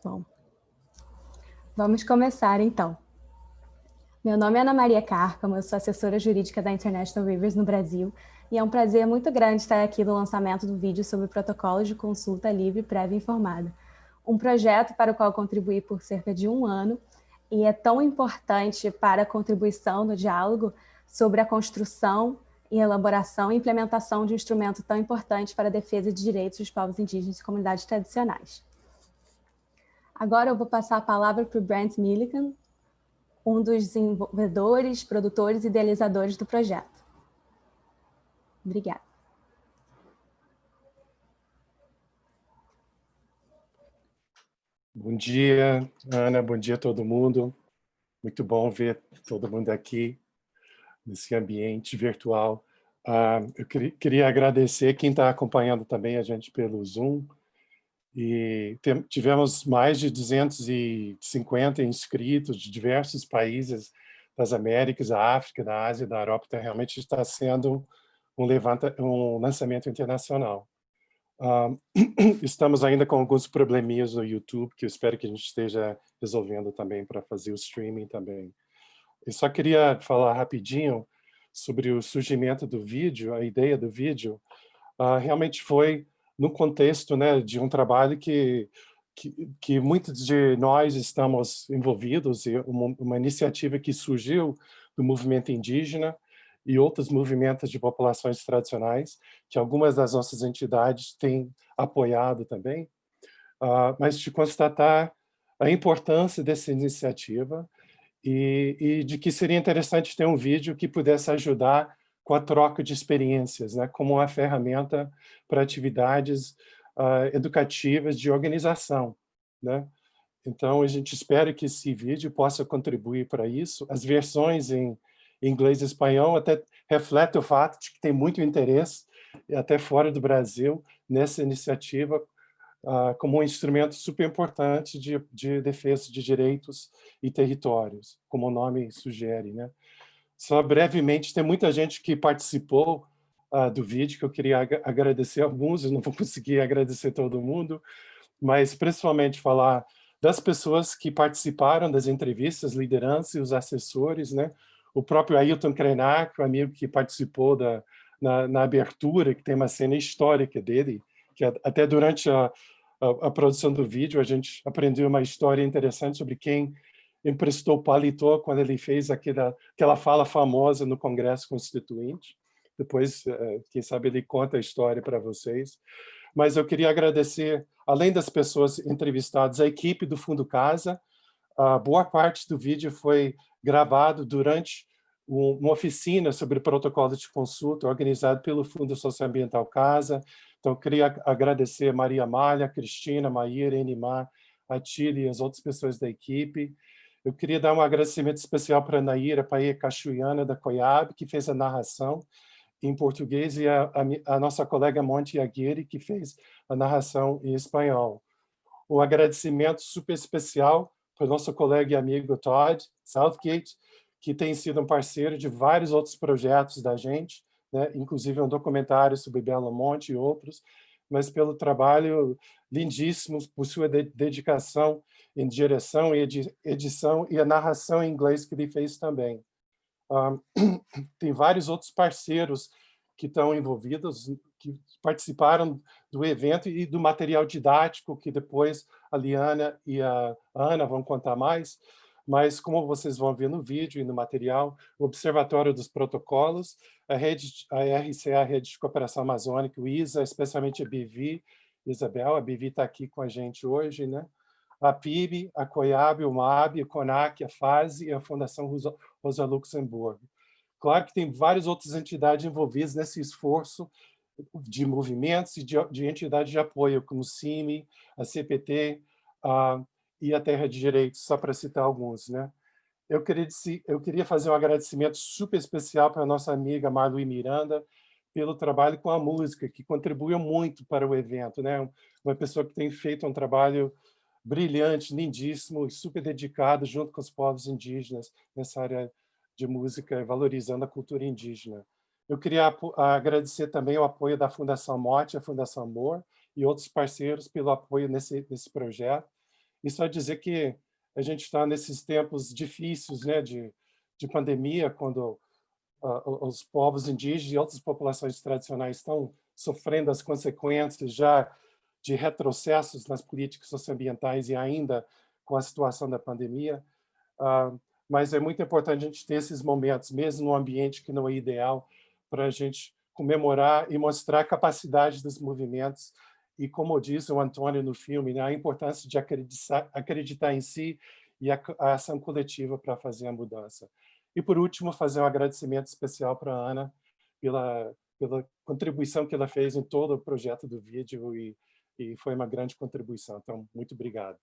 Bom, vamos começar então. Meu nome é Ana Maria Cárcamo, eu sou assessora jurídica da International Rivers no Brasil e é um prazer muito grande estar aqui no lançamento do vídeo sobre protocolos de consulta livre, prévia e informada. Um projeto para o qual contribuí por cerca de 1 ano e é tão importante para a contribuição no diálogo sobre a construção e elaboração e implementação de um instrumento tão importante para a defesa de direitos dos povos indígenas e comunidades tradicionais. Agora eu vou passar a palavra para o Brent Millikan, um dos desenvolvedores, produtores e idealizadores do projeto. Obrigada. Bom dia, Ana, bom dia a todo mundo. Muito bom ver todo mundo aqui nesse ambiente virtual. Eu queria agradecer quem está acompanhando também a gente pelo Zoom. E tivemos mais de 250 inscritos de diversos países das Américas, da África, da Ásia, da Europa. Então, realmente está sendo um lançamento internacional. Estamos ainda com alguns probleminhas no YouTube, que eu espero que a gente esteja resolvendo também para fazer o streaming também. Eu só queria falar rapidinho sobre o surgimento do vídeo, a ideia do vídeo. Realmente foi no contexto, né, de um trabalho que muitos de nós estamos envolvidos, e uma iniciativa que surgiu do movimento indígena e outros movimentos de populações tradicionais, que algumas das nossas entidades têm apoiado também, mas de constatar a importância dessa iniciativa e de que seria interessante ter um vídeo que pudesse ajudar com a troca de experiências, né, como uma ferramenta para atividades educativas de organização, né? Então, a gente espera que esse vídeo possa contribuir para isso. As versões em inglês e espanhol até refletem o fato de que tem muito interesse, até fora do Brasil, nessa iniciativa, como um instrumento super importante de defesa de direitos e territórios, como o nome sugere, né? Só brevemente, tem muita gente que participou do vídeo, que eu queria agradecer alguns, eu não vou conseguir agradecer todo mundo, mas principalmente falar das pessoas que participaram das entrevistas, liderança e os assessores, né? O próprio Ailton Krenak, o amigo que participou na abertura, que tem uma cena histórica dele, que até durante a produção do vídeo a gente aprendeu uma história interessante sobre quem emprestou paletó quando ele fez aquela fala famosa no Congresso Constituinte. Depois, quem sabe, ele conta a história para vocês. Mas eu queria agradecer, além das pessoas entrevistadas, a equipe do Fundo Casa. Boa parte do vídeo foi gravado durante uma oficina sobre protocolos de consulta organizado pelo Fundo Socioambiental Casa. Então, eu queria agradecer a Maria Malha, a Cristina, a Maíra, a Enimar, a Tília e as outras pessoas da equipe. Eu queria dar um agradecimento especial para a Naira Paê Cachuiana, da COIAB, que fez a narração em português, e a nossa colega Monte Aguirre, que fez a narração em espanhol. Um agradecimento super especial para o nosso colega e amigo Todd Southgate, que tem sido um parceiro de vários outros projetos da gente, né? Inclusive um documentário sobre Belo Monte e outros, mas pelo trabalho lindíssimo, por sua dedicação em direção e edição e a narração em inglês que ele fez também. Tem vários outros parceiros que estão envolvidos, que participaram do evento e do material didático, que depois a Liana e a Ana vão contar mais, mas como vocês vão ver no vídeo e no material, o Observatório dos Protocolos, a RCA, a Rede de Cooperação Amazônica, o ISA, especialmente a BV, Isabel, a BV está aqui com a gente hoje, né? A PIB, a COIAB, o MAB, a CONAC, a FASE e a Fundação Rosa Luxemburgo. Claro que tem várias outras entidades envolvidas nesse esforço de movimentos e de entidades de apoio, como o CIMI, a CPT e a Terra de Direitos, só para citar alguns, né? Eu queria fazer um agradecimento super especial para a nossa amiga Marluí Miranda pelo trabalho com a música, que contribuiu muito para o evento, né? Uma pessoa que tem feito um trabalho brilhante, lindíssimo e super dedicado junto com os povos indígenas nessa área de música, valorizando a cultura indígena. Eu queria agradecer também o apoio da Fundação Mote, a Fundação Amor e outros parceiros pelo apoio nesse projeto. E só dizer que a gente está nesses tempos difíceis, né, de pandemia, quando os povos indígenas e outras populações tradicionais estão sofrendo as consequências já de retrocessos nas políticas socioambientais e ainda com a situação da pandemia. Mas é muito importante a gente ter esses momentos, mesmo num ambiente que não é ideal, para a gente comemorar e mostrar a capacidade dos movimentos e, como diz o Antônio no filme, né, a importância de acreditar em si e a ação coletiva para fazer a mudança. E, por último, fazer um agradecimento especial para a Ana pela contribuição que ela fez em todo o projeto do vídeo e foi uma grande contribuição. Então, muito obrigado.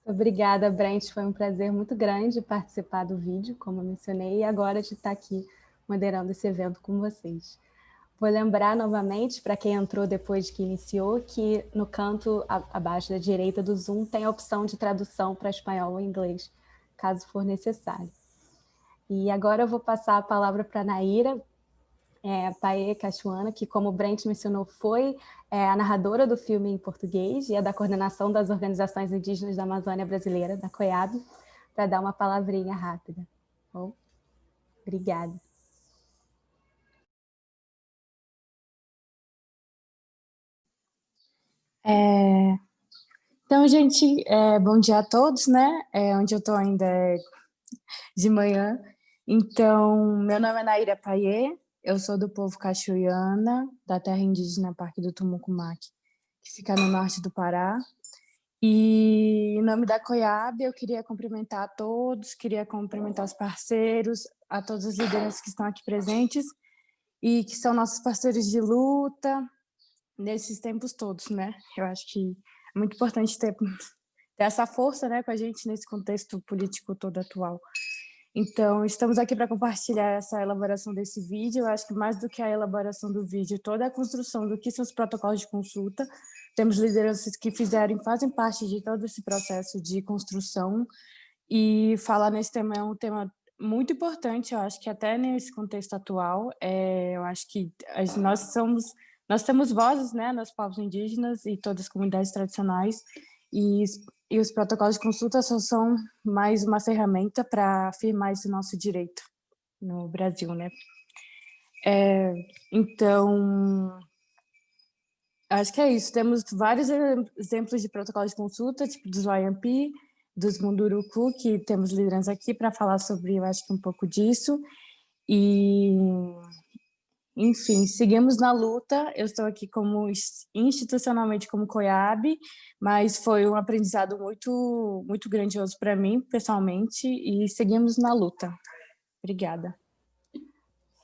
Obrigada, Brent. Foi um prazer muito grande participar do vídeo, como eu mencionei, e agora de estar aqui moderando esse evento com vocês. Vou lembrar novamente, para quem entrou depois que iniciou, que no canto abaixo da direita do Zoom tem a opção de tradução para espanhol ou inglês, caso for necessário. E agora eu vou passar a palavra para a Naira Paê Cachuana, que, como o Brent mencionou, foi a narradora do filme em português e é da coordenação das organizações indígenas da Amazônia Brasileira, da COIAB, para dar uma palavrinha rápida. Bom, obrigada. Então, gente, bom dia a todos, né? Onde eu estou ainda é de manhã. Então, meu nome é Naira Paê, eu sou do povo Cachuiana, da terra indígena Parque do Tumucumac, que fica no norte do Pará. E em nome da COIAB, eu queria cumprimentar a todos, queria cumprimentar os parceiros, a todas as lideranças que estão aqui presentes e que são nossos parceiros de luta nesses tempos todos, né? Eu acho que é muito importante ter essa força, né, com a gente nesse contexto político todo atual. Então, estamos aqui para compartilhar essa elaboração desse vídeo. Eu acho que mais do que a elaboração do vídeo, toda a construção do que são os protocolos de consulta. Temos lideranças que fazem parte de todo esse processo de construção, e falar nesse tema é um tema muito importante, eu acho que até nesse contexto atual. Eu acho que nós temos vozes, né, nos povos indígenas e todas as comunidades tradicionais, e os protocolos de consulta só são mais uma ferramenta para afirmar esse nosso direito no Brasil, né? Então, acho que é isso. Temos vários exemplos de protocolos de consulta, tipo dos YMP, dos Munduruku, que temos liderança aqui para falar sobre, eu acho que um pouco disso. E, enfim, seguimos na luta. Eu estou aqui institucionalmente como COIAB, mas foi um aprendizado muito, muito grandioso para mim, pessoalmente, e seguimos na luta. Obrigada.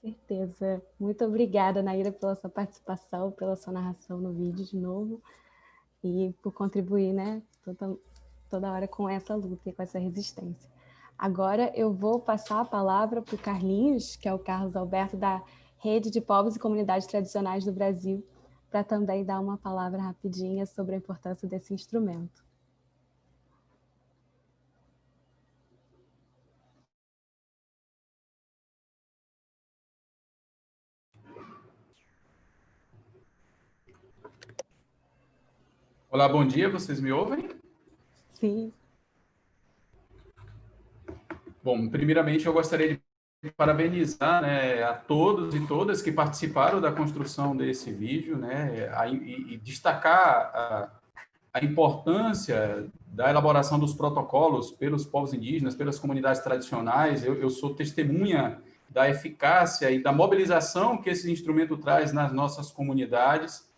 Certeza. Muito obrigada, Naira, pela sua participação, pela sua narração no vídeo de novo e por contribuir, né, toda hora com essa luta e com essa resistência. Agora eu vou passar a palavra para o Carlinhos, que é o Carlos Alberto, da Rede de Povos e Comunidades Tradicionais do Brasil, para também dar uma palavra rapidinha sobre a importância desse instrumento. Olá, bom dia, vocês me ouvem? Sim. Bom, primeiramente eu gostaria de parabenizar, né, a todos e todas que participaram da construção desse vídeo, né, e destacar a importância da elaboração dos protocolos pelos povos indígenas, pelas comunidades tradicionais. Eu sou testemunha da eficácia e da mobilização que esse instrumento traz nas nossas comunidades.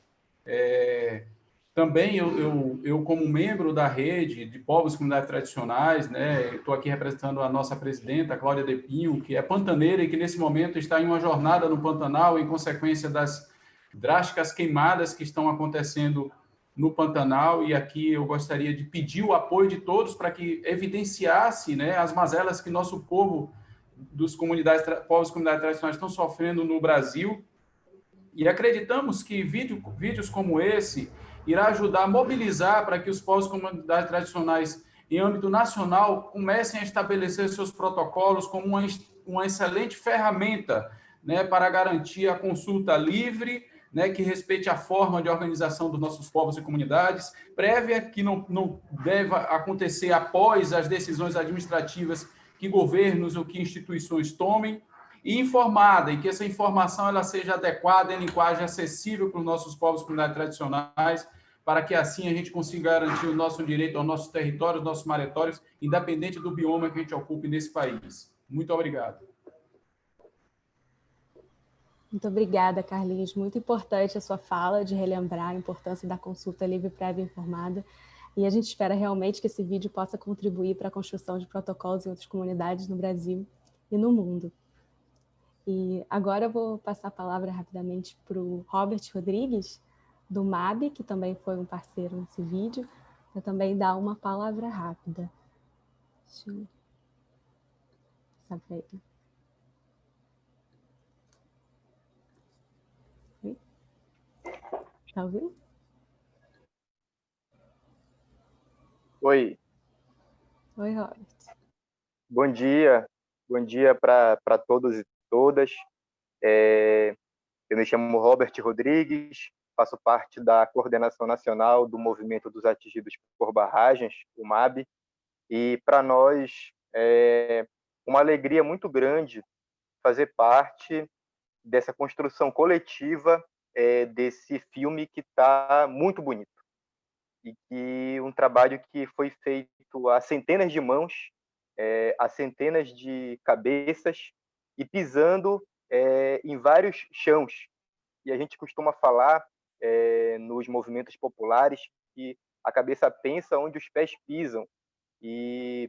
Também eu, como membro da rede de povos e comunidades tradicionais, né, estou aqui representando a nossa presidenta, Cláudia Depinho, que é pantaneira e que nesse momento está em uma jornada no Pantanal em consequência das drásticas queimadas que estão acontecendo no Pantanal. E aqui eu gostaria de pedir o apoio de todos para que evidenciasse, né, as mazelas que nosso povo dos povos e comunidades tradicionais estão sofrendo no Brasil. E acreditamos que vídeos como esse irá ajudar a mobilizar para que os povos e comunidades tradicionais, em âmbito nacional, comecem a estabelecer seus protocolos como uma excelente ferramenta, né, para garantir a consulta livre, né, que respeite a forma de organização dos nossos povos e comunidades, prévia, que não deva acontecer após as decisões administrativas que governos ou que instituições tomem, e informada, e que essa informação ela seja adequada em linguagem acessível para os nossos povos e comunidades tradicionais, para que assim a gente consiga garantir o nosso direito ao nosso território, aos nossos maritórios, independente do bioma que a gente ocupe nesse país. Muito obrigado. Muito obrigada, Carlinhos. Muito importante a sua fala de relembrar a importância da consulta livre, prévia e informada. E a gente espera realmente que esse vídeo possa contribuir para a construção de protocolos em outras comunidades no Brasil e no mundo. E agora eu vou passar a palavra rapidamente para o Robert Rodrigues, do MAB, que também foi um parceiro nesse vídeo, para também dar uma palavra rápida. Deixa eu passar para ele. Tá ouvindo? Oi. Oi, Robert. Bom dia para todos e todas. Eu me chamo Robert Rodrigues, faço parte da coordenação nacional do Movimento dos Atingidos por Barragens, o MAB, e para nós é uma alegria muito grande fazer parte dessa construção coletiva desse filme que está muito bonito. E que um trabalho que foi feito a centenas de mãos, a centenas de cabeças, e pisando em vários chãos. E a gente costuma falar nos movimentos populares que a cabeça pensa onde os pés pisam. E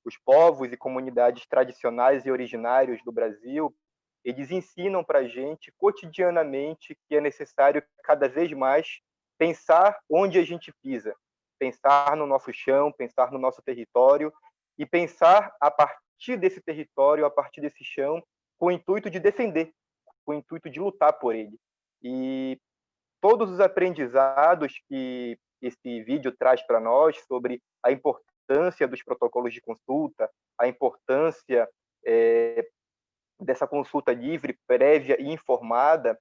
os povos e comunidades tradicionais e originários do Brasil, eles ensinam para a gente cotidianamente que é necessário cada vez mais pensar onde a gente pisa, pensar no nosso chão, pensar no nosso território e pensar a partir desse território, a partir desse chão, com o intuito de defender, com o intuito de lutar por ele. E todos os aprendizados que esse vídeo traz para nós sobre a importância dos protocolos de consulta, a importância dessa consulta livre, prévia e informada,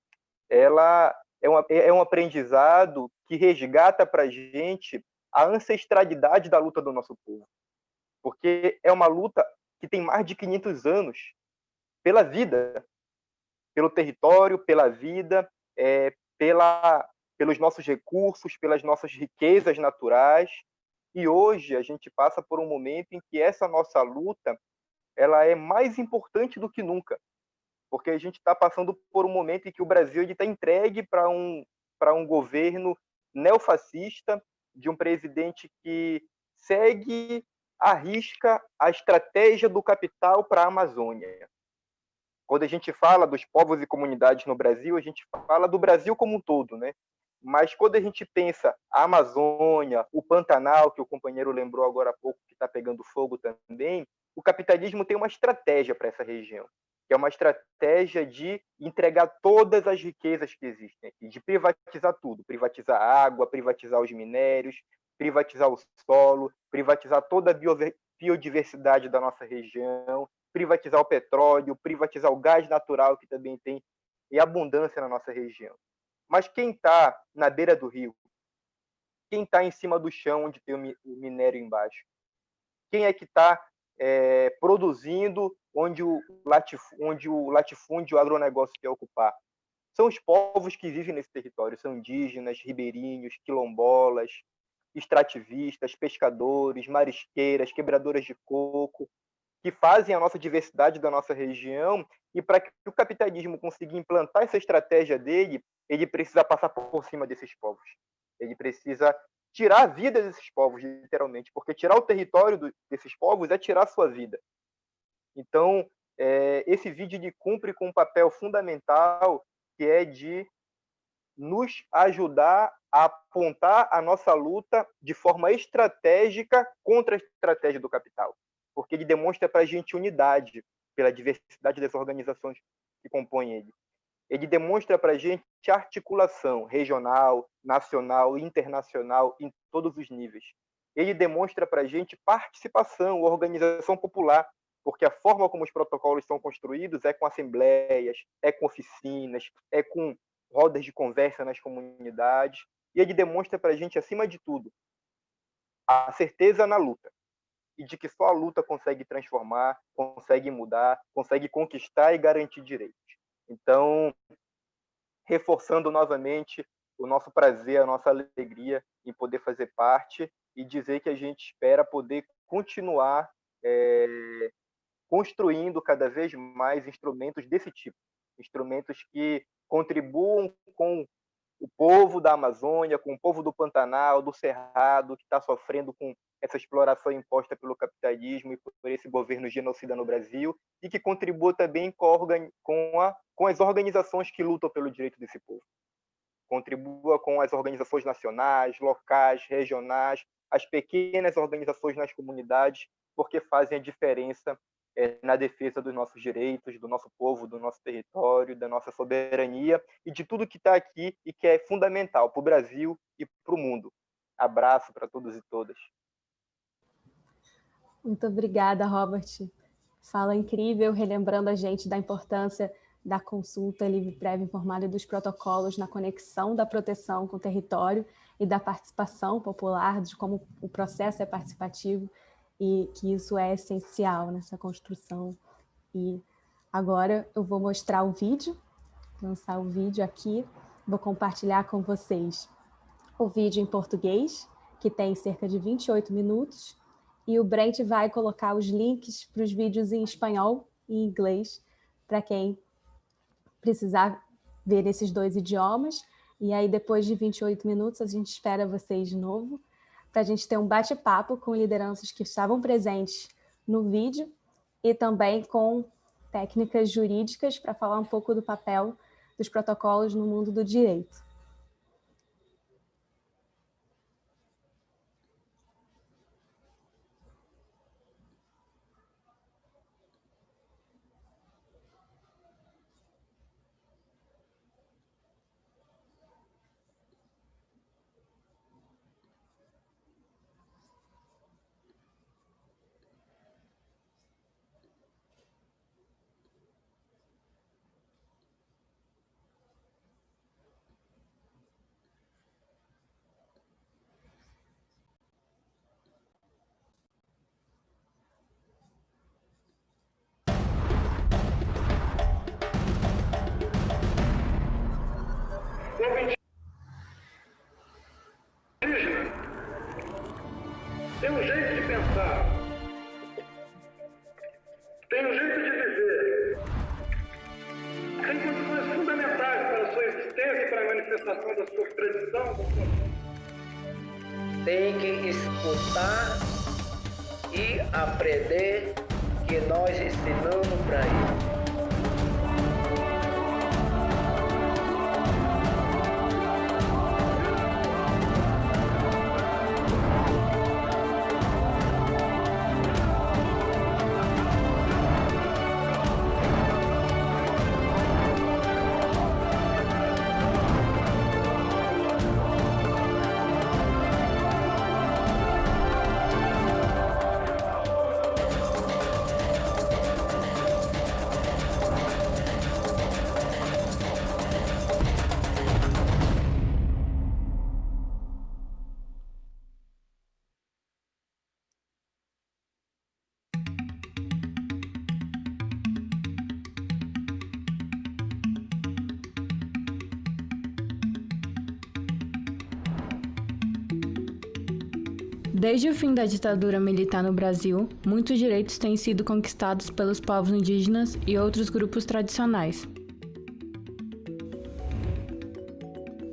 ela é um aprendizado que resgata para a gente a ancestralidade da luta do nosso povo. Porque é uma luta que tem mais de 500 anos pela vida, pelo território, pela vida, pelos nossos recursos, pelas nossas riquezas naturais. E hoje a gente passa por um momento em que essa nossa luta ela é mais importante do que nunca, porque a gente está passando por um momento em que o Brasil está entregue para um governo neofascista, de um presidente que segue à risca a estratégia do capital para a Amazônia. Quando a gente fala dos povos e comunidades no Brasil, a gente fala do Brasil como um todo, né? Mas quando a gente pensa a Amazônia, o Pantanal, que o companheiro lembrou agora há pouco, que está pegando fogo também, o capitalismo tem uma estratégia para essa região, que é uma estratégia de entregar todas as riquezas que existem, de privatizar tudo, privatizar a água, privatizar os minérios, privatizar o solo, privatizar toda a biodiversidade da nossa região, privatizar o petróleo, privatizar o gás natural, que também tem em abundância na nossa região. Mas quem está na beira do rio? Quem está em cima do chão onde tem o minério embaixo? Quem é que está produzindo onde o latifúndio, o agronegócio quer ocupar? São os povos que vivem nesse território, são indígenas, ribeirinhos, quilombolas, extrativistas, pescadores, marisqueiras, quebradoras de coco, que fazem a nossa diversidade da nossa região, e para que o capitalismo consiga implantar essa estratégia dele, ele precisa passar por cima desses povos. Ele precisa tirar a vida desses povos, literalmente, porque tirar o território desses povos é tirar a sua vida. Então, esse vídeo ele cumpre com um papel fundamental, que é de nos ajudar a apontar a nossa luta de forma estratégica contra a estratégia do capital, porque ele demonstra para a gente unidade pela diversidade das organizações que compõem ele. Ele demonstra para a gente articulação regional, nacional e internacional em todos os níveis. Ele demonstra para a gente participação, organização popular, porque a forma como os protocolos são construídos é com assembleias, é com oficinas, é com rodas de conversa nas comunidades, e ele demonstra para a gente, acima de tudo, a certeza na luta, e de que só a luta consegue transformar, consegue mudar, consegue conquistar e garantir direitos. Então, reforçando novamente o nosso prazer, a nossa alegria em poder fazer parte e dizer que a gente espera poder continuar construindo cada vez mais instrumentos desse tipo, instrumentos que contribuam com o povo da Amazônia, com o povo do Pantanal, do Cerrado, que está sofrendo com essa exploração imposta pelo capitalismo e por esse governo genocida no Brasil, e que contribua também com as organizações que lutam pelo direito desse povo. Contribua com as organizações nacionais, locais, regionais, as pequenas organizações nas comunidades, porque fazem a diferença na defesa dos nossos direitos, do nosso povo, do nosso território, da nossa soberania e de tudo que está aqui e que é fundamental para o Brasil e para o mundo. Abraço para todos e todas. Muito obrigada, Robert. Fala incrível, relembrando a gente da importância da consulta livre, prévia, informada e dos protocolos na conexão da proteção com o território e da participação popular, de como o processo é participativo e que isso é essencial nessa construção. E agora eu vou mostrar o vídeo, lançar o vídeo aqui, vou compartilhar com vocês o vídeo em português, que tem cerca de 28 minutos, e o Brent vai colocar os links para os vídeos em espanhol e em inglês, para quem precisar ver esses dois idiomas, e aí depois de 28 minutos a gente espera vocês de novo, para a gente ter um bate-papo com lideranças que estavam presentes no vídeo e também com técnicas jurídicas para falar um pouco do papel dos protocolos no mundo do direito. Tem um jeito de pensar, tem um jeito de viver, tem condições fundamentais para a sua existência e para a manifestação da sua tradição. Tem que escutar e aprender que nós ensinamos para isso. Desde o fim da ditadura militar no Brasil, muitos direitos têm sido conquistados pelos povos indígenas e outros grupos tradicionais.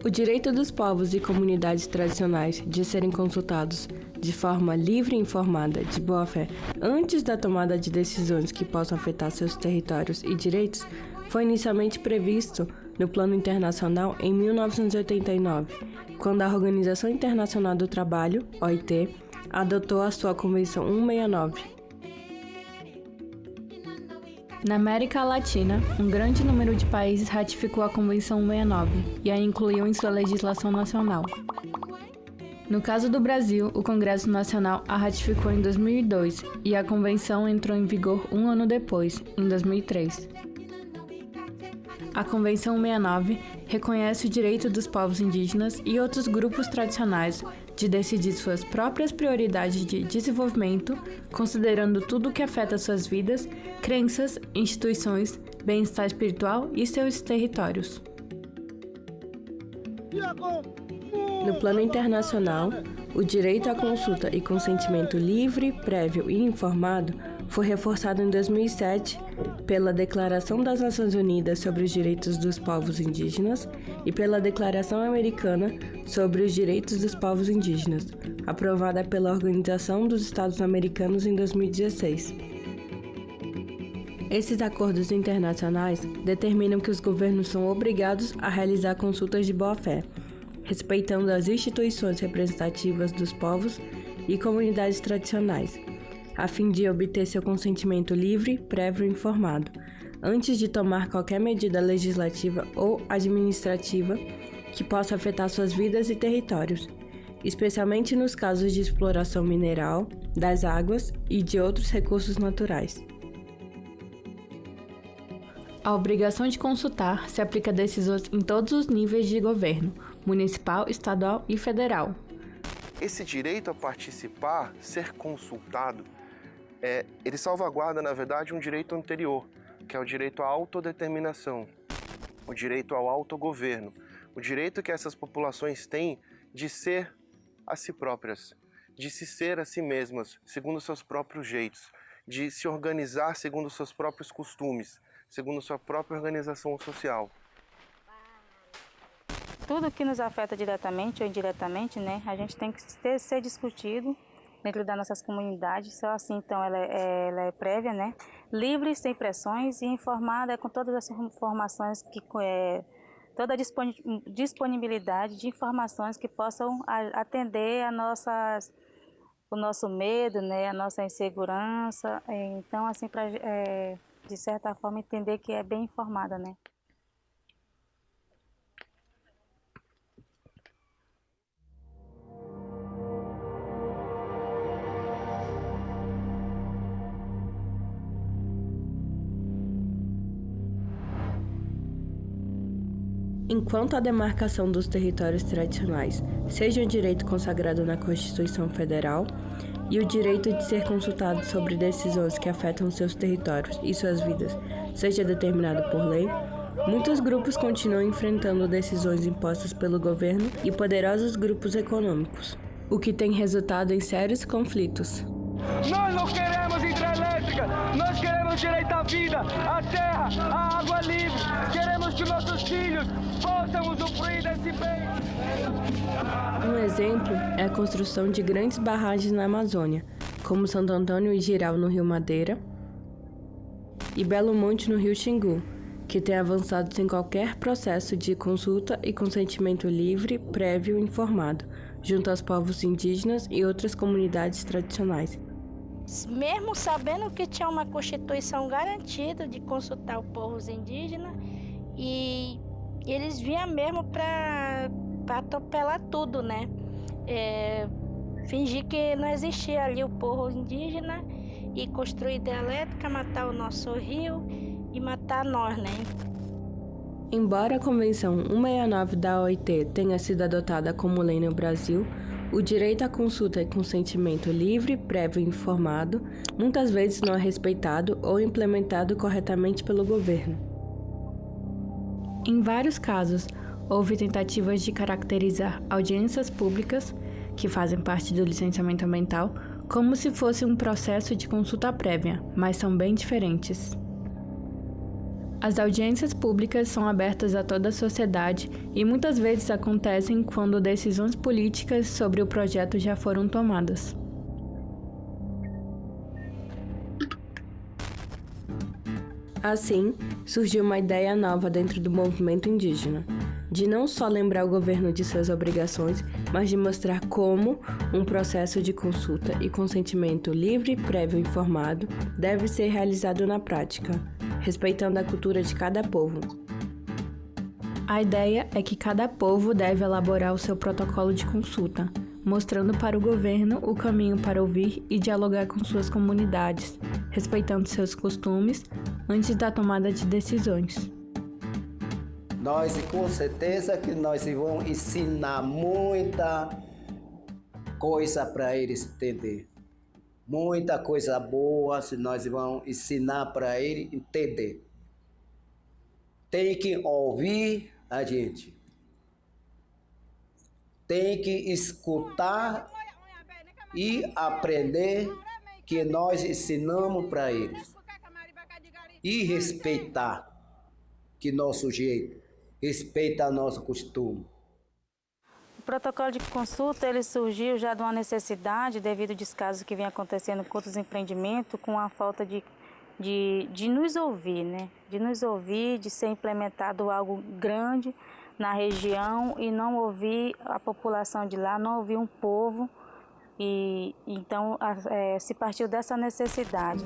O direito dos povos e comunidades tradicionais de serem consultados de forma livre e informada, de boa-fé, antes da tomada de decisões que possam afetar seus territórios e direitos, foi inicialmente previsto no Plano Internacional em 1989, quando a Organização Internacional do Trabalho, OIT, adotou a sua Convenção 169. Na América Latina, um grande número de países ratificou a Convenção 169 e a incluiu em sua legislação nacional. No caso do Brasil, o Congresso Nacional a ratificou em 2002 e a Convenção entrou em vigor um ano depois, em 2003. A Convenção 169 reconhece o direito dos povos indígenas e outros grupos tradicionais de decidir suas próprias prioridades de desenvolvimento, considerando tudo o que afeta suas vidas, crenças, instituições, bem-estar espiritual e seus territórios. No plano internacional, o direito à consulta e consentimento livre, prévio e informado foi reforçado em 2007 pela Declaração das Nações Unidas sobre os Direitos dos Povos Indígenas e pela Declaração Americana sobre os Direitos dos Povos Indígenas, aprovada pela Organização dos Estados Americanos em 2016. Esses acordos internacionais determinam que os governos são obrigados a realizar consultas de boa-fé, respeitando as instituições representativas dos povos e comunidades tradicionais, a fim de obter seu consentimento livre, prévio e informado, antes de tomar qualquer medida legislativa ou administrativa que possa afetar suas vidas e territórios, especialmente nos casos de exploração mineral, das águas e de outros recursos naturais. A obrigação de consultar se aplica a decisões em todos os níveis de governo, municipal, estadual e federal. Esse direito a participar, ser consultado, ele salvaguarda, na verdade, um direito anterior, que é o direito à autodeterminação, o direito ao autogoverno, o direito que essas populações têm de ser a si próprias, de se ser a si mesmas, segundo seus próprios jeitos, de se organizar segundo seus próprios costumes, segundo sua própria organização social. Tudo que nos afeta diretamente ou indiretamente, né, a gente tem que ser discutido dentro das nossas comunidades. Só assim, então, ela é prévia, né, livre, sem pressões e informada com todas as informações, toda a disponibilidade de informações que possam atender o nosso medo, né, a nossa insegurança. Então, assim, para de certa forma, entender que é bem informada, né? Enquanto a demarcação dos territórios tradicionais seja um direito consagrado na Constituição Federal, e o direito de ser consultado sobre decisões que afetam seus territórios e suas vidas seja determinado por lei, muitos grupos continuam enfrentando decisões impostas pelo governo e poderosos grupos econômicos, o que tem resultado em sérios conflitos. Nós não queremos hidrelétrica, nós queremos direito à vida, à terra, à água livre. Queremos que nossos filhos possam usufruir desse bem. Um exemplo é a construção de grandes barragens na Amazônia, como Santo Antônio e Jirau no Rio Madeira e Belo Monte no Rio Xingu, que tem avançado sem qualquer processo de consulta e consentimento livre, prévio e informado, junto aos povos indígenas e outras comunidades tradicionais. Mesmo sabendo que tinha uma Constituição garantida de consultar os povos indígenas, e eles vinham mesmo para atropelar tudo, né? Fingir que não existia ali o povo indígena e construir hidrelétrica, matar o nosso rio e matar nós, né? Embora a Convenção 169 da OIT tenha sido adotada como lei no Brasil, o direito à consulta e consentimento livre, prévio e informado muitas vezes não é respeitado ou implementado corretamente pelo governo. Em vários casos, houve tentativas de caracterizar audiências públicas, que fazem parte do licenciamento ambiental, como se fosse um processo de consulta prévia, mas são bem diferentes. As audiências públicas são abertas a toda a sociedade e muitas vezes acontecem quando decisões políticas sobre o projeto já foram tomadas. Assim, surgiu uma ideia nova dentro do movimento indígena, de não só lembrar o governo de suas obrigações, mas de mostrar como um processo de consulta e consentimento livre, prévio e informado deve ser realizado na prática, respeitando a cultura de cada povo. A ideia é que cada povo deve elaborar o seu protocolo de consulta, mostrando para o governo o caminho para ouvir e dialogar com suas comunidades, respeitando seus costumes antes da tomada de decisões. Nós, com certeza, que nós vamos ensinar muita coisa para eles entender. Muita coisa boa, se nós vamos ensinar para eles entender. Tem que ouvir a gente. Tem que escutar e aprender que nós ensinamos para eles. E respeitar que nosso jeito, respeita nosso costume. O protocolo de consulta ele surgiu já de uma necessidade devido ao descaso que vem acontecendo com outros empreendimentos, com a falta de nos ouvir, né? De nos ouvir, de ser implementado algo grande na região e não ouvir a população de lá, não ouvir um povo. E então se partiu dessa necessidade.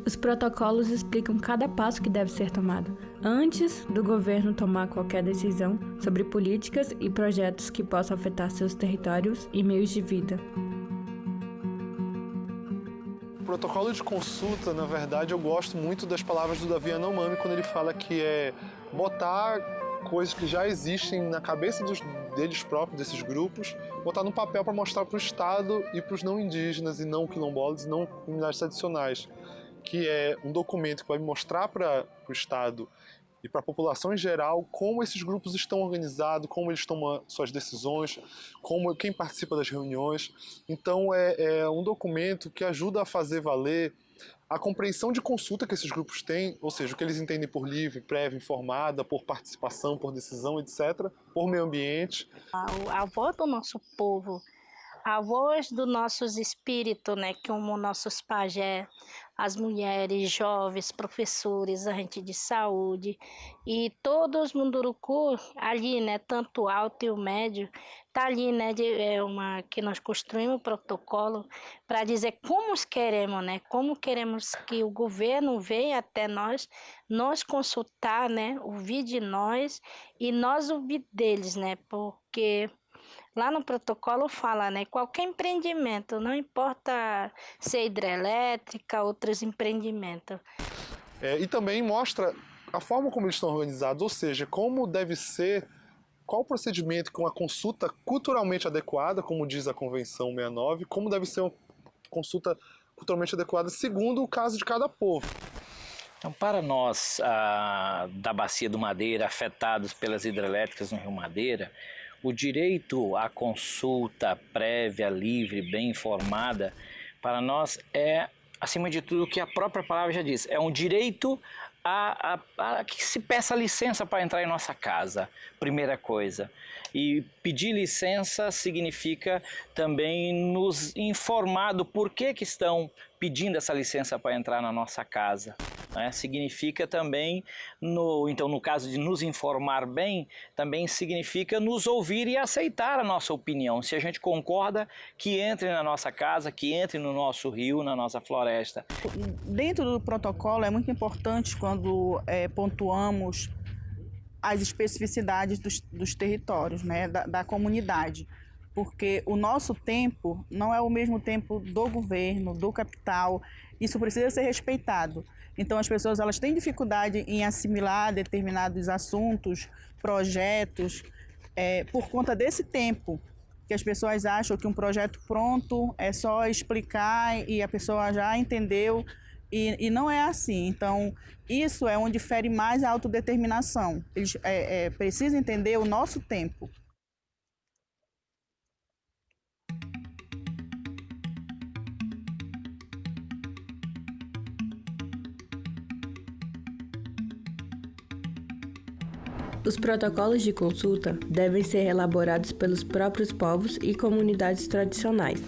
Os protocolos explicam cada passo que deve ser tomado antes do governo tomar qualquer decisão sobre políticas e projetos que possam afetar seus territórios e meios de vida. O protocolo de consulta, na verdade, eu gosto muito das palavras do Davi Yanomami quando ele fala que é botar coisas que já existem na cabeça deles próprios, desses grupos, botar no papel para mostrar para o Estado e para os não indígenas e não quilombolas e não comunidades tradicionais, que é um documento que vai mostrar para o Estado e para a população em geral como esses grupos estão organizados, como eles tomam suas decisões, quem participa das reuniões. Então é um documento que ajuda a fazer valer a compreensão de consulta que esses grupos têm, ou seja, o que eles entendem por livre, prévia, informada, por participação, por decisão, etc., por meio ambiente. A voz do nosso povo, a voz dos nossos espíritos, né, como nossos pajés, as mulheres, jovens, professores, agentes de saúde e todos os Munduruku ali, né, tanto o alto e o médio, tá ali, né, que nós construímos o protocolo para dizer como queremos, né, como queremos que o governo venha até nós consultar, né, ouvir de nós e nós ouvir deles, né, porque lá no protocolo fala, né, qualquer empreendimento, não importa se é hidrelétrica, outros empreendimentos. E também mostra a forma como eles estão organizados, ou seja, como deve ser, qual o procedimento com a consulta culturalmente adequada, como diz a Convenção 69, como deve ser uma consulta culturalmente adequada segundo o caso de cada povo. Então, para nós da Bacia do Madeira, afetados pelas hidrelétricas no Rio Madeira, o direito à consulta prévia, livre, bem informada, para nós é, acima de tudo, o que a própria palavra já diz, é um direito a que se peça licença para entrar em nossa casa, primeira coisa. E pedir licença significa também nos informar do porquê que estão pedindo essa licença para entrar na nossa casa. Né? Significa também, então no caso de nos informar bem, também significa nos ouvir e aceitar a nossa opinião. Se a gente concorda, que entre na nossa casa, que entre no nosso rio, na nossa floresta. Dentro do protocolo é muito importante quando pontuamos as especificidades dos territórios, né, da comunidade, porque o nosso tempo não é o mesmo tempo do governo, do capital, isso precisa ser respeitado. Então as pessoas elas têm dificuldade em assimilar determinados assuntos, projetos, por conta desse tempo, que as pessoas acham que um projeto pronto é só explicar e a pessoa já entendeu, e não é assim. Então, isso é onde fere mais a autodeterminação. Eles precisam entender o nosso tempo. Os protocolos de consulta devem ser elaborados pelos próprios povos e comunidades tradicionais.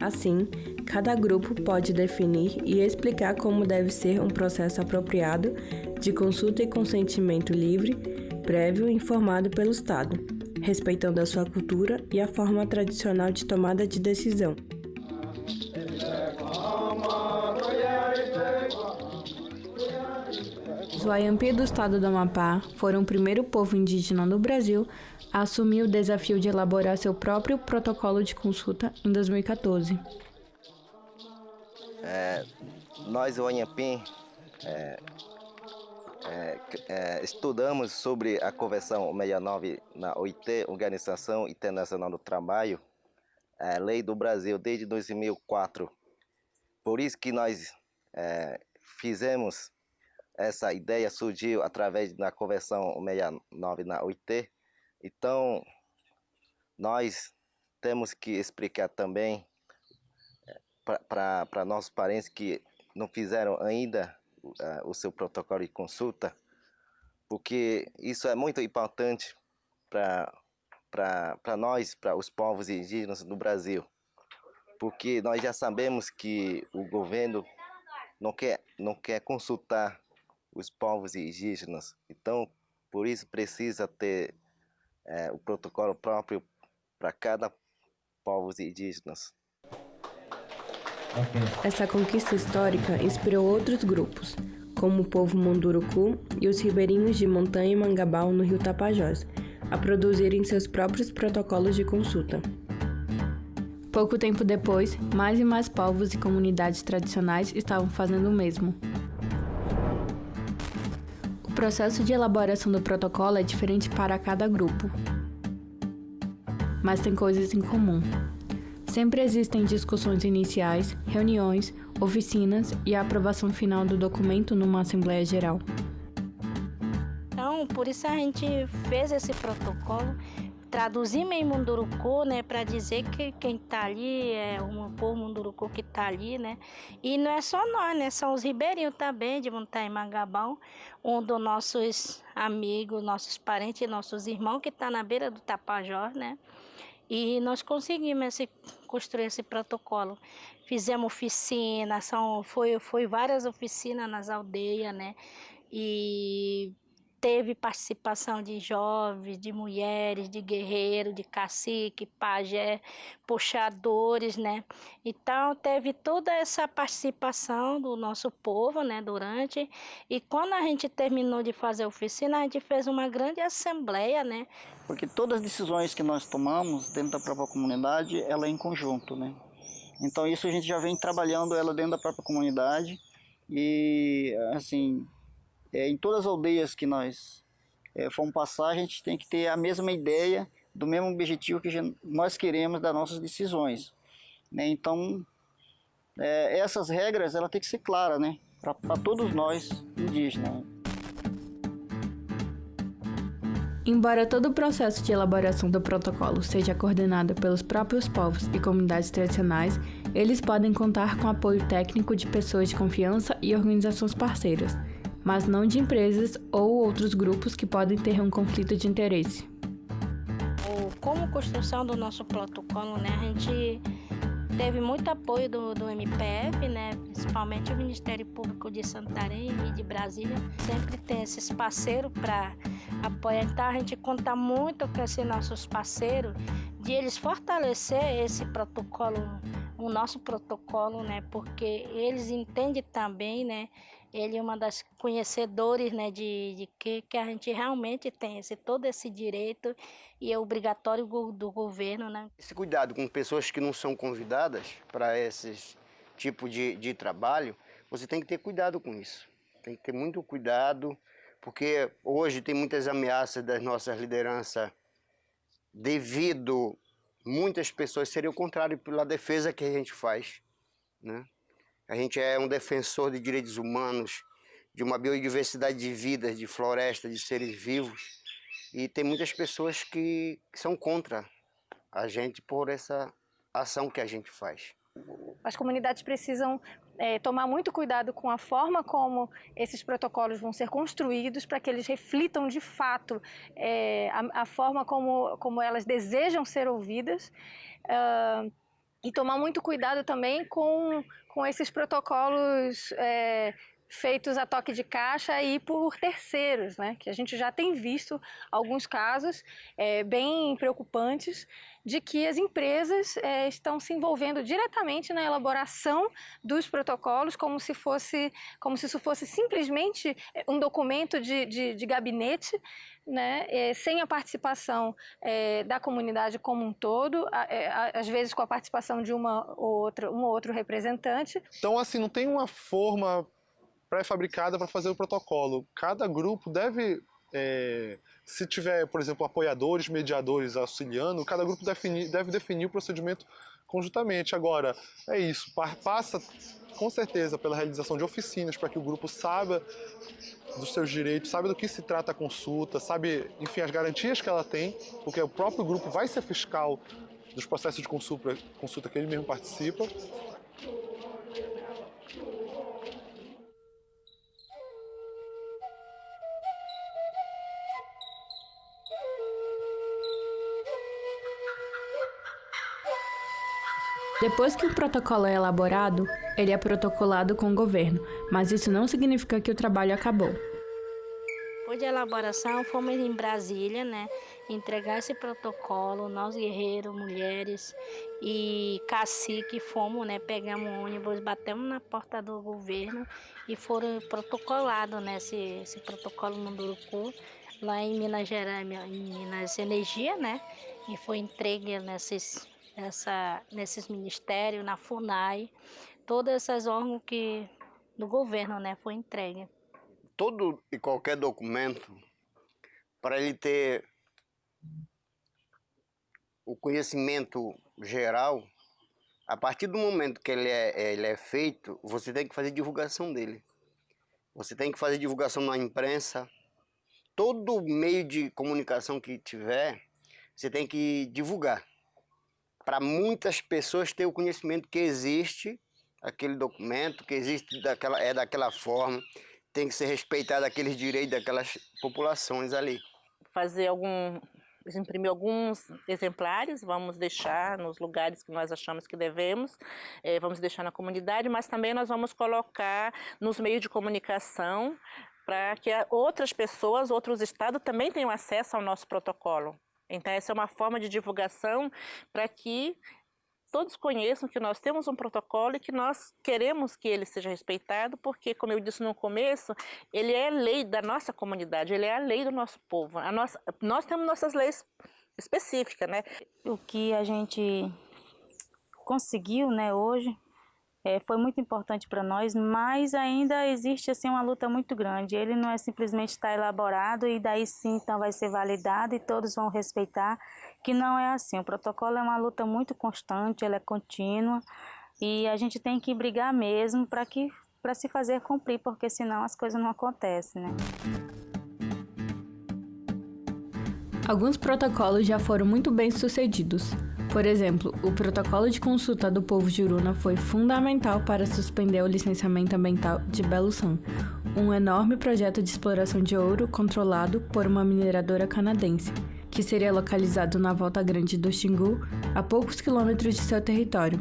Assim, cada grupo pode definir e explicar como deve ser um processo apropriado de consulta e consentimento livre, prévio e informado pelo Estado, respeitando a sua cultura e a forma tradicional de tomada de decisão. Os Wayampi do estado do Amapá foram o primeiro povo indígena no Brasil a assumir o desafio de elaborar seu próprio protocolo de consulta em 2014. Nós, o Anhempim, estudamos sobre a Convenção 69 na OIT, Organização Internacional do Trabalho, Lei do Brasil desde 2004. Por isso que nós fizemos essa ideia, surgiu através da Convenção 69 na OIT. Então, nós temos que explicar também para nossos parentes que não fizeram ainda o seu protocolo de consulta, porque isso é muito importante para nós, para os povos indígenas do Brasil, porque nós já sabemos que o governo não quer consultar os povos indígenas, então por isso precisa ter o protocolo próprio para cada povos indígenas. Essa conquista histórica inspirou outros grupos, como o povo Munduruku e os ribeirinhos de Montanha e Mangabal no rio Tapajós, a produzirem seus próprios protocolos de consulta. Pouco tempo depois, mais e mais povos e comunidades tradicionais estavam fazendo o mesmo. O processo de elaboração do protocolo é diferente para cada grupo, mas tem coisas em comum. Sempre existem discussões iniciais, reuniões, oficinas e a aprovação final do documento numa Assembleia Geral. Então, por isso a gente fez esse protocolo, traduzimos em Munduruku, né, para dizer que quem está ali é o povo Munduruku que está ali, né, e não é só nós, né, são os ribeirinhos também de Montanha e Mangabal, um dos nossos amigos, nossos parentes, nossos irmãos que está na beira do Tapajós, né. E nós conseguimos construir esse protocolo. Fizemos oficina, foi várias oficinas nas aldeias, né? E teve participação de jovens, de mulheres, de guerreiros, de cacique, pajé, puxadores, né? Então teve toda essa participação do nosso povo, né, durante. E quando a gente terminou de fazer a oficina, a gente fez uma grande assembleia, né? Porque todas as decisões que nós tomamos dentro da própria comunidade, ela é em conjunto, né? Então isso a gente já vem trabalhando ela dentro da própria comunidade e, assim, em todas as aldeias que nós fomos passar, a gente tem que ter a mesma ideia, do mesmo objetivo que nós queremos das nossas decisões, né? Então, essas regras, ela tem que ser clara, né? Para todos nós indígenas. Embora todo o processo de elaboração do protocolo seja coordenado pelos próprios povos e comunidades tradicionais, eles podem contar com apoio técnico de pessoas de confiança e organizações parceiras, mas não de empresas ou outros grupos que podem ter um conflito de interesse. Como construção do nosso protocolo, né, a gente teve muito apoio do MPF, né, principalmente o Ministério Público de Santarém e de Brasília. Sempre tem esses parceiros para apoiar. Então a gente conta muito com esses nossos parceiros, de eles fortalecer esse protocolo, o nosso protocolo, né, porque eles entendem também, né, ele é uma das conhecedores, né, de que a gente realmente tem todo esse direito e é obrigatório do governo, né. Esse cuidado com pessoas que não são convidadas para esse tipo de trabalho, você tem que ter cuidado com isso. Tem que ter muito cuidado, porque hoje tem muitas ameaças das nossas lideranças devido muitas pessoas serem o contrário pela defesa que a gente faz, né? A gente é um defensor de direitos humanos, de uma biodiversidade de vidas, de florestas, de seres vivos. E tem muitas pessoas que são contra a gente por essa ação que a gente faz. As comunidades precisam tomar muito cuidado com a forma como esses protocolos vão ser construídos para que eles reflitam de fato a forma como elas desejam ser ouvidas. E tomar muito cuidado também com esses protocolos feitos a toque de caixa e por terceiros, né? Que a gente já tem visto alguns casos bem preocupantes de que as empresas estão se envolvendo diretamente na elaboração dos protocolos como se isso fosse simplesmente um documento de gabinete, né, sem a participação da comunidade como um todo, às vezes com a participação de um ou outro representante. Então, assim, não tem uma forma pré-fabricada para fazer o protocolo. Cada grupo deve, se tiver, por exemplo, apoiadores, mediadores auxiliando, cada grupo deve definir o procedimento conjuntamente. Agora, é isso, passa com certeza pela realização de oficinas para que o grupo saiba dos seus direitos, saiba do que se trata a consulta, sabe, enfim, as garantias que ela tem, porque o próprio grupo vai ser fiscal dos processos de consulta que ele mesmo participa. Depois que o protocolo é elaborado, ele é protocolado com o governo, mas isso não significa que o trabalho acabou. Depois de elaboração, fomos em Brasília, né, entregar esse protocolo, nós guerreiros, mulheres e cacique fomos, né, pegamos um ônibus, batemos na porta do governo e foram protocolados, né, esse protocolo Munduruku, lá em Minas Gerais, em Minas Energia, né, e foi entregue nesses ministérios, na FUNAI, todos esses órgãos do governo, né, foi entregue. Todo e qualquer documento, para ele ter o conhecimento geral, a partir do momento que ele é feito, você tem que fazer divulgação dele. Você tem que fazer divulgação na imprensa, todo meio de comunicação que tiver, você tem que divulgar. Para muitas pessoas ter o conhecimento que existe aquele documento, que existe daquela forma, tem que ser respeitado aqueles direitos daquelas populações ali. Imprimir alguns exemplares, vamos deixar nos lugares que nós achamos que devemos, vamos deixar na comunidade, mas também nós vamos colocar nos meios de comunicação para que outras pessoas, outros estados também tenham acesso ao nosso protocolo. Então, essa é uma forma de divulgação para que todos conheçam que nós temos um protocolo e que nós queremos que ele seja respeitado, porque, como eu disse no começo, ele é a lei da nossa comunidade, ele é a lei do nosso povo. Nós temos nossas leis específicas, né? O que a gente conseguiu, né, hoje, foi muito importante para nós, mas ainda existe assim uma luta muito grande. Ele não é simplesmente estar elaborado e daí sim então vai ser validado e todos vão respeitar, que não é assim. O protocolo é uma luta muito constante, ela é contínua e a gente tem que brigar mesmo para se fazer cumprir, porque senão as coisas não acontecem, né? Alguns protocolos já foram muito bem sucedidos. Por exemplo, o protocolo de consulta do povo Juruna foi fundamental para suspender o licenciamento ambiental de Belo Sun, um enorme projeto de exploração de ouro controlado por uma mineradora canadense, que seria localizado na Volta Grande do Xingu, a poucos quilômetros de seu território.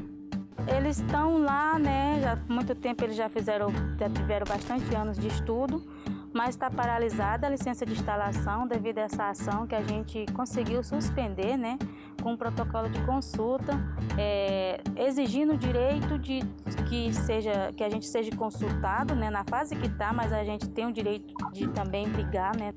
Eles estão lá, né? Já há muito tempo eles já tiveram bastante anos de estudo, mas está paralisada a licença de instalação devido a essa ação que a gente conseguiu suspender, né? Com um protocolo de consulta, exigindo o direito de que a gente seja consultado, né? Na fase que está, mas a gente tem o direito de também brigar, né?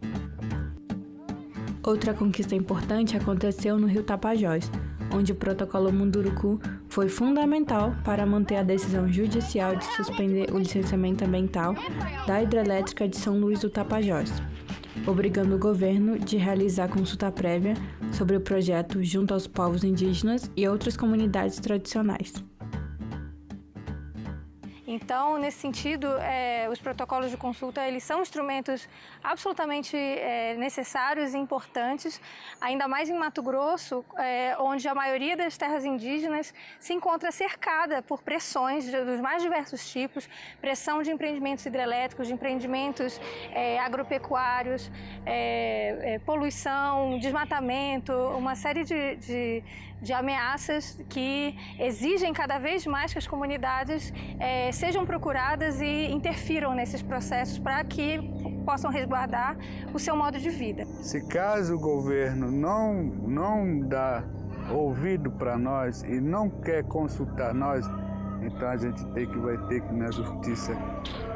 Outra conquista importante aconteceu no Rio Tapajós, onde o protocolo Munduruku foi fundamental para manter a decisão judicial de suspender o licenciamento ambiental da hidrelétrica de São Luís do Tapajós, obrigando o governo de realizar consulta prévia sobre o projeto junto aos povos indígenas e outras comunidades tradicionais. Então, nesse sentido, os protocolos de consulta eles são instrumentos absolutamente necessários e importantes, ainda mais em Mato Grosso, onde a maioria das terras indígenas se encontra cercada por pressões dos mais diversos tipos, pressão de empreendimentos hidrelétricos, de empreendimentos agropecuários, poluição, desmatamento, uma série de de ameaças que exigem cada vez mais que as comunidades sejam procuradas e interfiram nesses processos para que possam resguardar o seu modo de vida. Se caso o governo não dá ouvido para nós e não quer consultar nós, então a gente vai ter que ir na justiça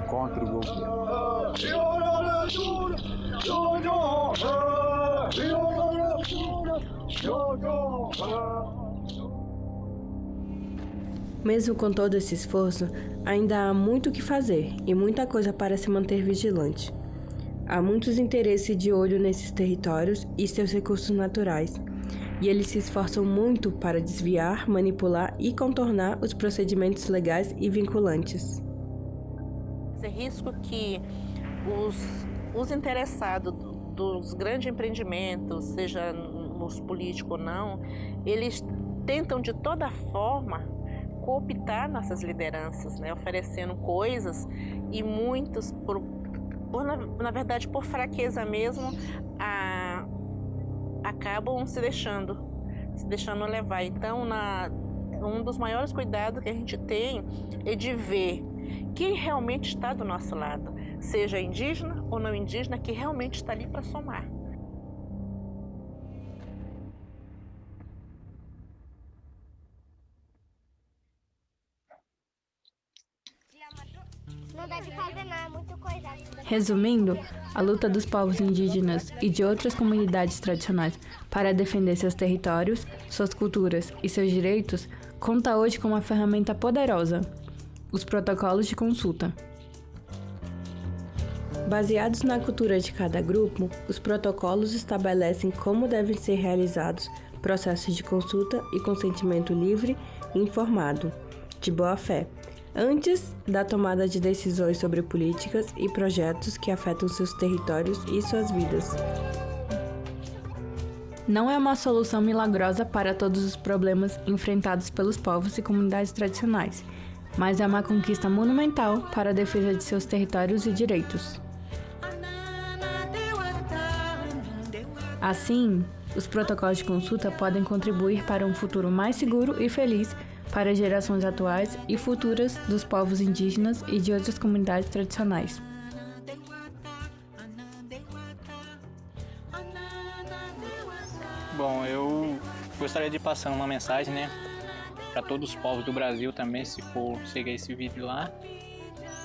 contra o governo. Mesmo com todo esse esforço, ainda há muito o que fazer e muita coisa para se manter vigilante. Há muitos interesses de olho nesses territórios e seus recursos naturais, e eles se esforçam muito para desviar, manipular e contornar os procedimentos legais e vinculantes. É risco que os interessados dos grandes empreendimentos, seja nos políticos ou não, eles tentam de toda forma cooptar nossas lideranças, né, oferecendo coisas, e muitos, na verdade, por fraqueza mesmo, acabam se deixando levar. Então, um dos maiores cuidados que a gente tem é de ver quem realmente está do nosso lado, seja indígena ou não indígena, que realmente está ali para somar. Não deve fazer nada, muita coisa. Resumindo, a luta dos povos indígenas e de outras comunidades tradicionais para defender seus territórios, suas culturas e seus direitos conta hoje com uma ferramenta poderosa: os protocolos de consulta. Baseados na cultura de cada grupo, os protocolos estabelecem como devem ser realizados processos de consulta e consentimento livre e informado, de boa fé, antes da tomada de decisões sobre políticas e projetos que afetam seus territórios e suas vidas. Não é uma solução milagrosa para todos os problemas enfrentados pelos povos e comunidades tradicionais, mas é uma conquista monumental para a defesa de seus territórios e direitos. Assim, os protocolos de consulta podem contribuir para um futuro mais seguro e feliz para as gerações atuais e futuras dos povos indígenas e de outras comunidades tradicionais. Bom, eu gostaria de passar uma mensagem, né, para todos os povos do Brasil também, se for chegar esse vídeo lá,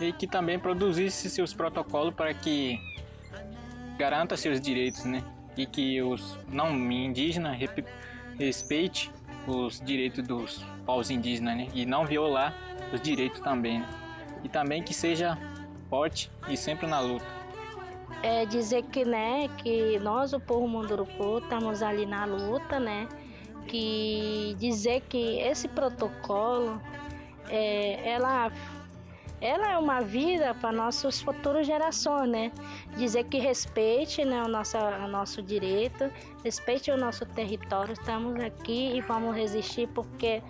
e que também produzisse seus protocolos para que garanta seus direitos, né, e que os não indígenas respeite os direitos dos povos indígenas, né, e não violar os direitos também, né, e também que seja forte e sempre na luta. É dizer que, né, que nós, o povo Munduruku, estamos ali na luta, né, que dizer que esse protocolo, ela é uma vida para nossas futuras gerações, né, dizer que respeite, né, o nosso direito, respeite o nosso território, estamos aqui e vamos resistir, porque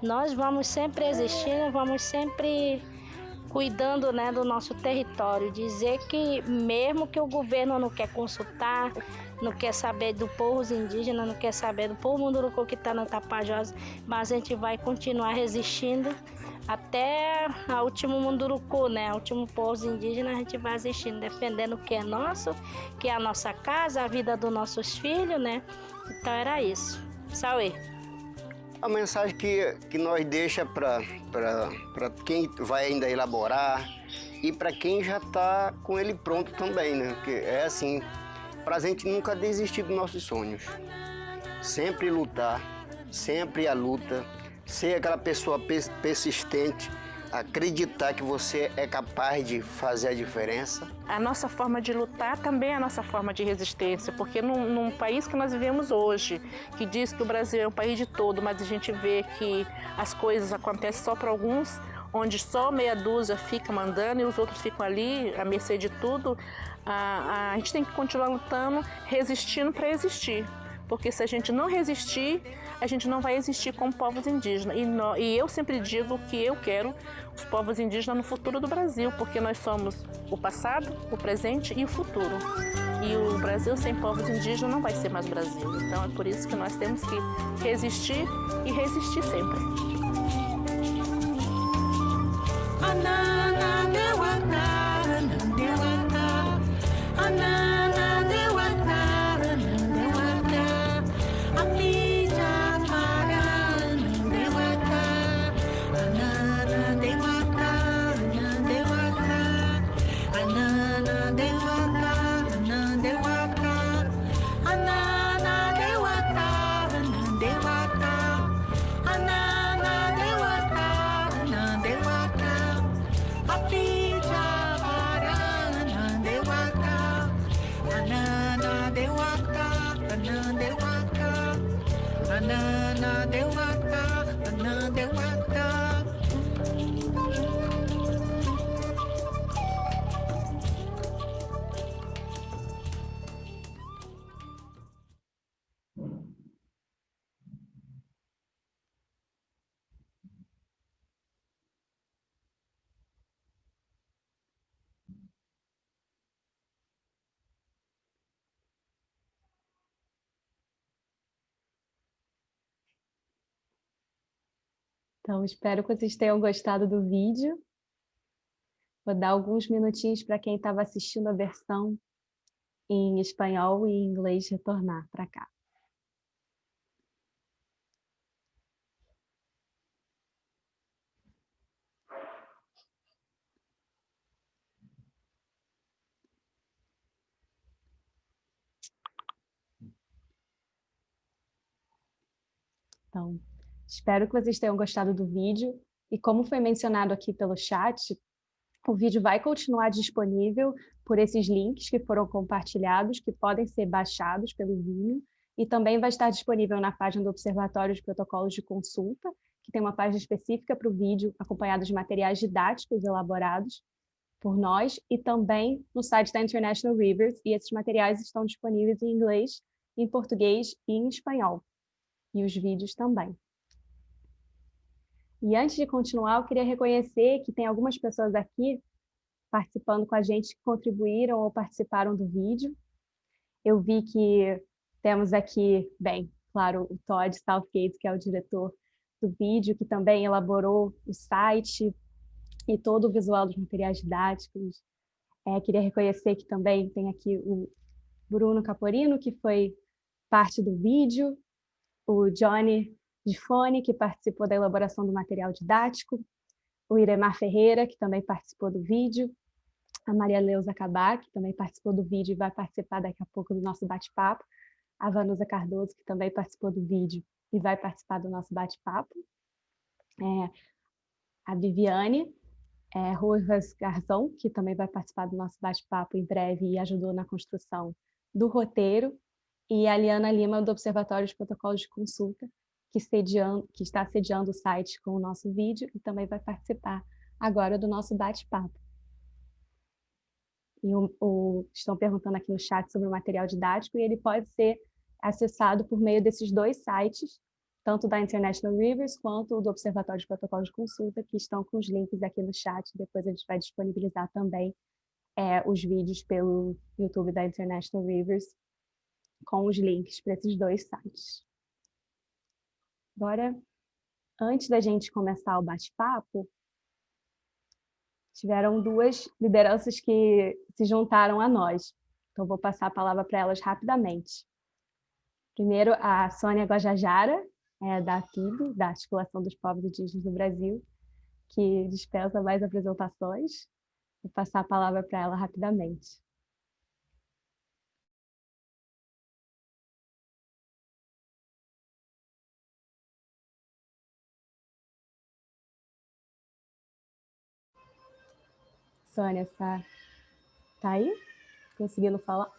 nós vamos sempre existindo, vamos sempre cuidando, né, do nosso território. Dizer que mesmo que o governo não quer consultar, não quer saber do povo indígena, não quer saber do povo Munduruku que está no Tapajós, mas a gente vai continuar resistindo até o último Munduruku, né, o último povo indígena, a gente vai resistindo, defendendo o que é nosso, que é a nossa casa, a vida dos nossos filhos, né. Então era isso. Sauê. A mensagem que nós deixa para quem vai ainda elaborar e para quem já está com ele pronto também, né? Porque é assim, para a gente nunca desistir dos nossos sonhos. Sempre lutar, sempre a luta, ser aquela pessoa persistente, acreditar que você é capaz de fazer a diferença. A nossa forma de lutar também é a nossa forma de resistência, porque num país que nós vivemos hoje, que diz que o Brasil é um país de todo, mas a gente vê que as coisas acontecem só para alguns, onde só meia dúzia fica mandando e os outros ficam ali à mercê de tudo, a gente tem que continuar lutando, resistindo para existir. Porque se a gente não resistir, a gente não vai existir como povos indígenas. E eu sempre digo que eu quero os povos indígenas no futuro do Brasil, porque nós somos o passado, o presente e o futuro. E o Brasil Brasil sem povos indígenas não vai ser mais Brasil. Então é por isso que nós temos que resistir e resistir sempre. Então, espero que vocês tenham gostado do vídeo. Vou dar alguns minutinhos para quem estava assistindo a versão em espanhol e inglês retornar para cá. Então, espero que vocês tenham gostado do vídeo. E como foi mencionado aqui pelo chat, o vídeo vai continuar disponível por esses links que foram compartilhados, que podem ser baixados pelo Vimeo, e também vai estar disponível na página do Observatório de Protocolos de Consulta, que tem uma página específica para o vídeo, acompanhado de materiais didáticos elaborados por nós, e também no site da International Rivers, e esses materiais estão disponíveis em inglês, em português e em espanhol, e os vídeos também. E antes de continuar, eu queria reconhecer que tem algumas pessoas aqui participando com a gente que contribuíram ou participaram do vídeo. Eu vi que temos aqui, bem, claro, o Todd Southgate, que é o diretor do vídeo, que também elaborou o site e todo o visual dos materiais didáticos. Queria reconhecer que também tem aqui o Bruno Caporino, que foi parte do vídeo, o Johnny Gifone, que participou da elaboração do material didático, o Iremar Ferreira, que também participou do vídeo, a Maria Leusa Cabá, que também participou do vídeo e vai participar daqui a pouco do nosso bate-papo, a Vanusa Cardoso, que também participou do vídeo e vai participar do nosso bate-papo, a Viviane Rojas Garzão, que também vai participar do nosso bate-papo em breve e ajudou na construção do roteiro, e a Liana Lima, do Observatório de Protocolos de Consulta, que está sediando o site com o nosso vídeo e também vai participar agora do nosso bate-papo. E estão perguntando aqui no chat sobre o material didático, e ele pode ser acessado por meio desses dois sites, tanto da International Rivers quanto do Observatório de Protocolos de Consulta, que estão com os links aqui no chat. Depois a gente vai disponibilizar também os vídeos pelo YouTube da International Rivers, com os links para esses dois sites. Agora, antes da gente começar o bate-papo, tiveram duas lideranças que se juntaram a nós. Então, vou passar a palavra para elas rapidamente. Primeiro, a Sônia Guajajara, da APIB, da Articulação dos Povos Indígenas do Brasil, que dispensa mais apresentações. Vou passar a palavra para ela rapidamente. Sônia, tá aí? Conseguindo falar?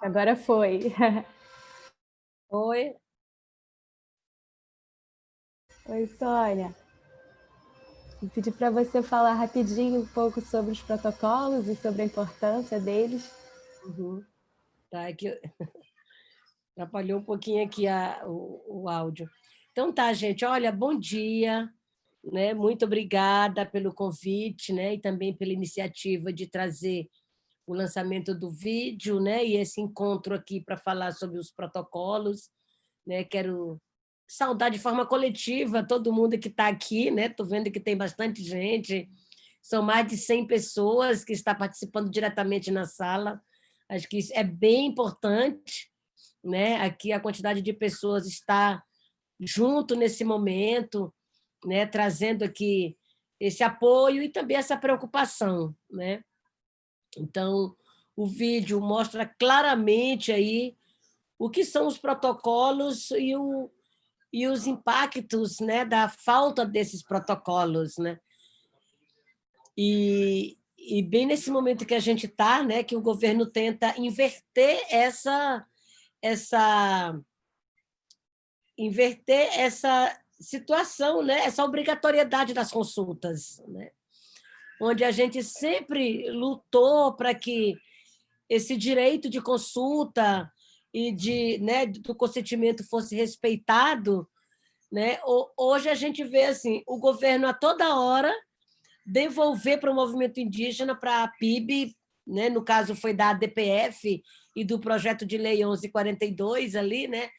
Agora foi. Oi. Oi, Sônia. Vou pedir para você falar rapidinho um pouco sobre os protocolos e sobre a importância deles. Tá, que atrapalhou um pouquinho aqui o áudio. Então tá, gente, olha, bom dia, né? Muito obrigada pelo convite, né? E também pela iniciativa de trazer o lançamento do vídeo, né? E esse encontro aqui para falar sobre os protocolos, né? Quero saudar de forma coletiva todo mundo que está aqui, né? Estou vendo que tem bastante gente, são mais de 100 pessoas que estão participando diretamente na sala. Acho que isso é bem importante, né? Aqui a quantidade de pessoas está junto nesse momento, né? Trazendo aqui esse apoio e também essa preocupação, né? Então, o vídeo mostra claramente aí o que são os protocolos e os impactos, né, da falta desses protocolos, né? E bem nesse momento que a gente está, né, que o governo tenta inverter essa situação, né, essa obrigatoriedade das consultas, né? Onde a gente sempre lutou para que esse direito de consulta e né, do consentimento fosse respeitado, né? Hoje a gente vê assim, o governo a toda hora devolver para o movimento indígena, para a PIB, né? No caso foi da ADPF e do projeto de lei 1142 ali, né?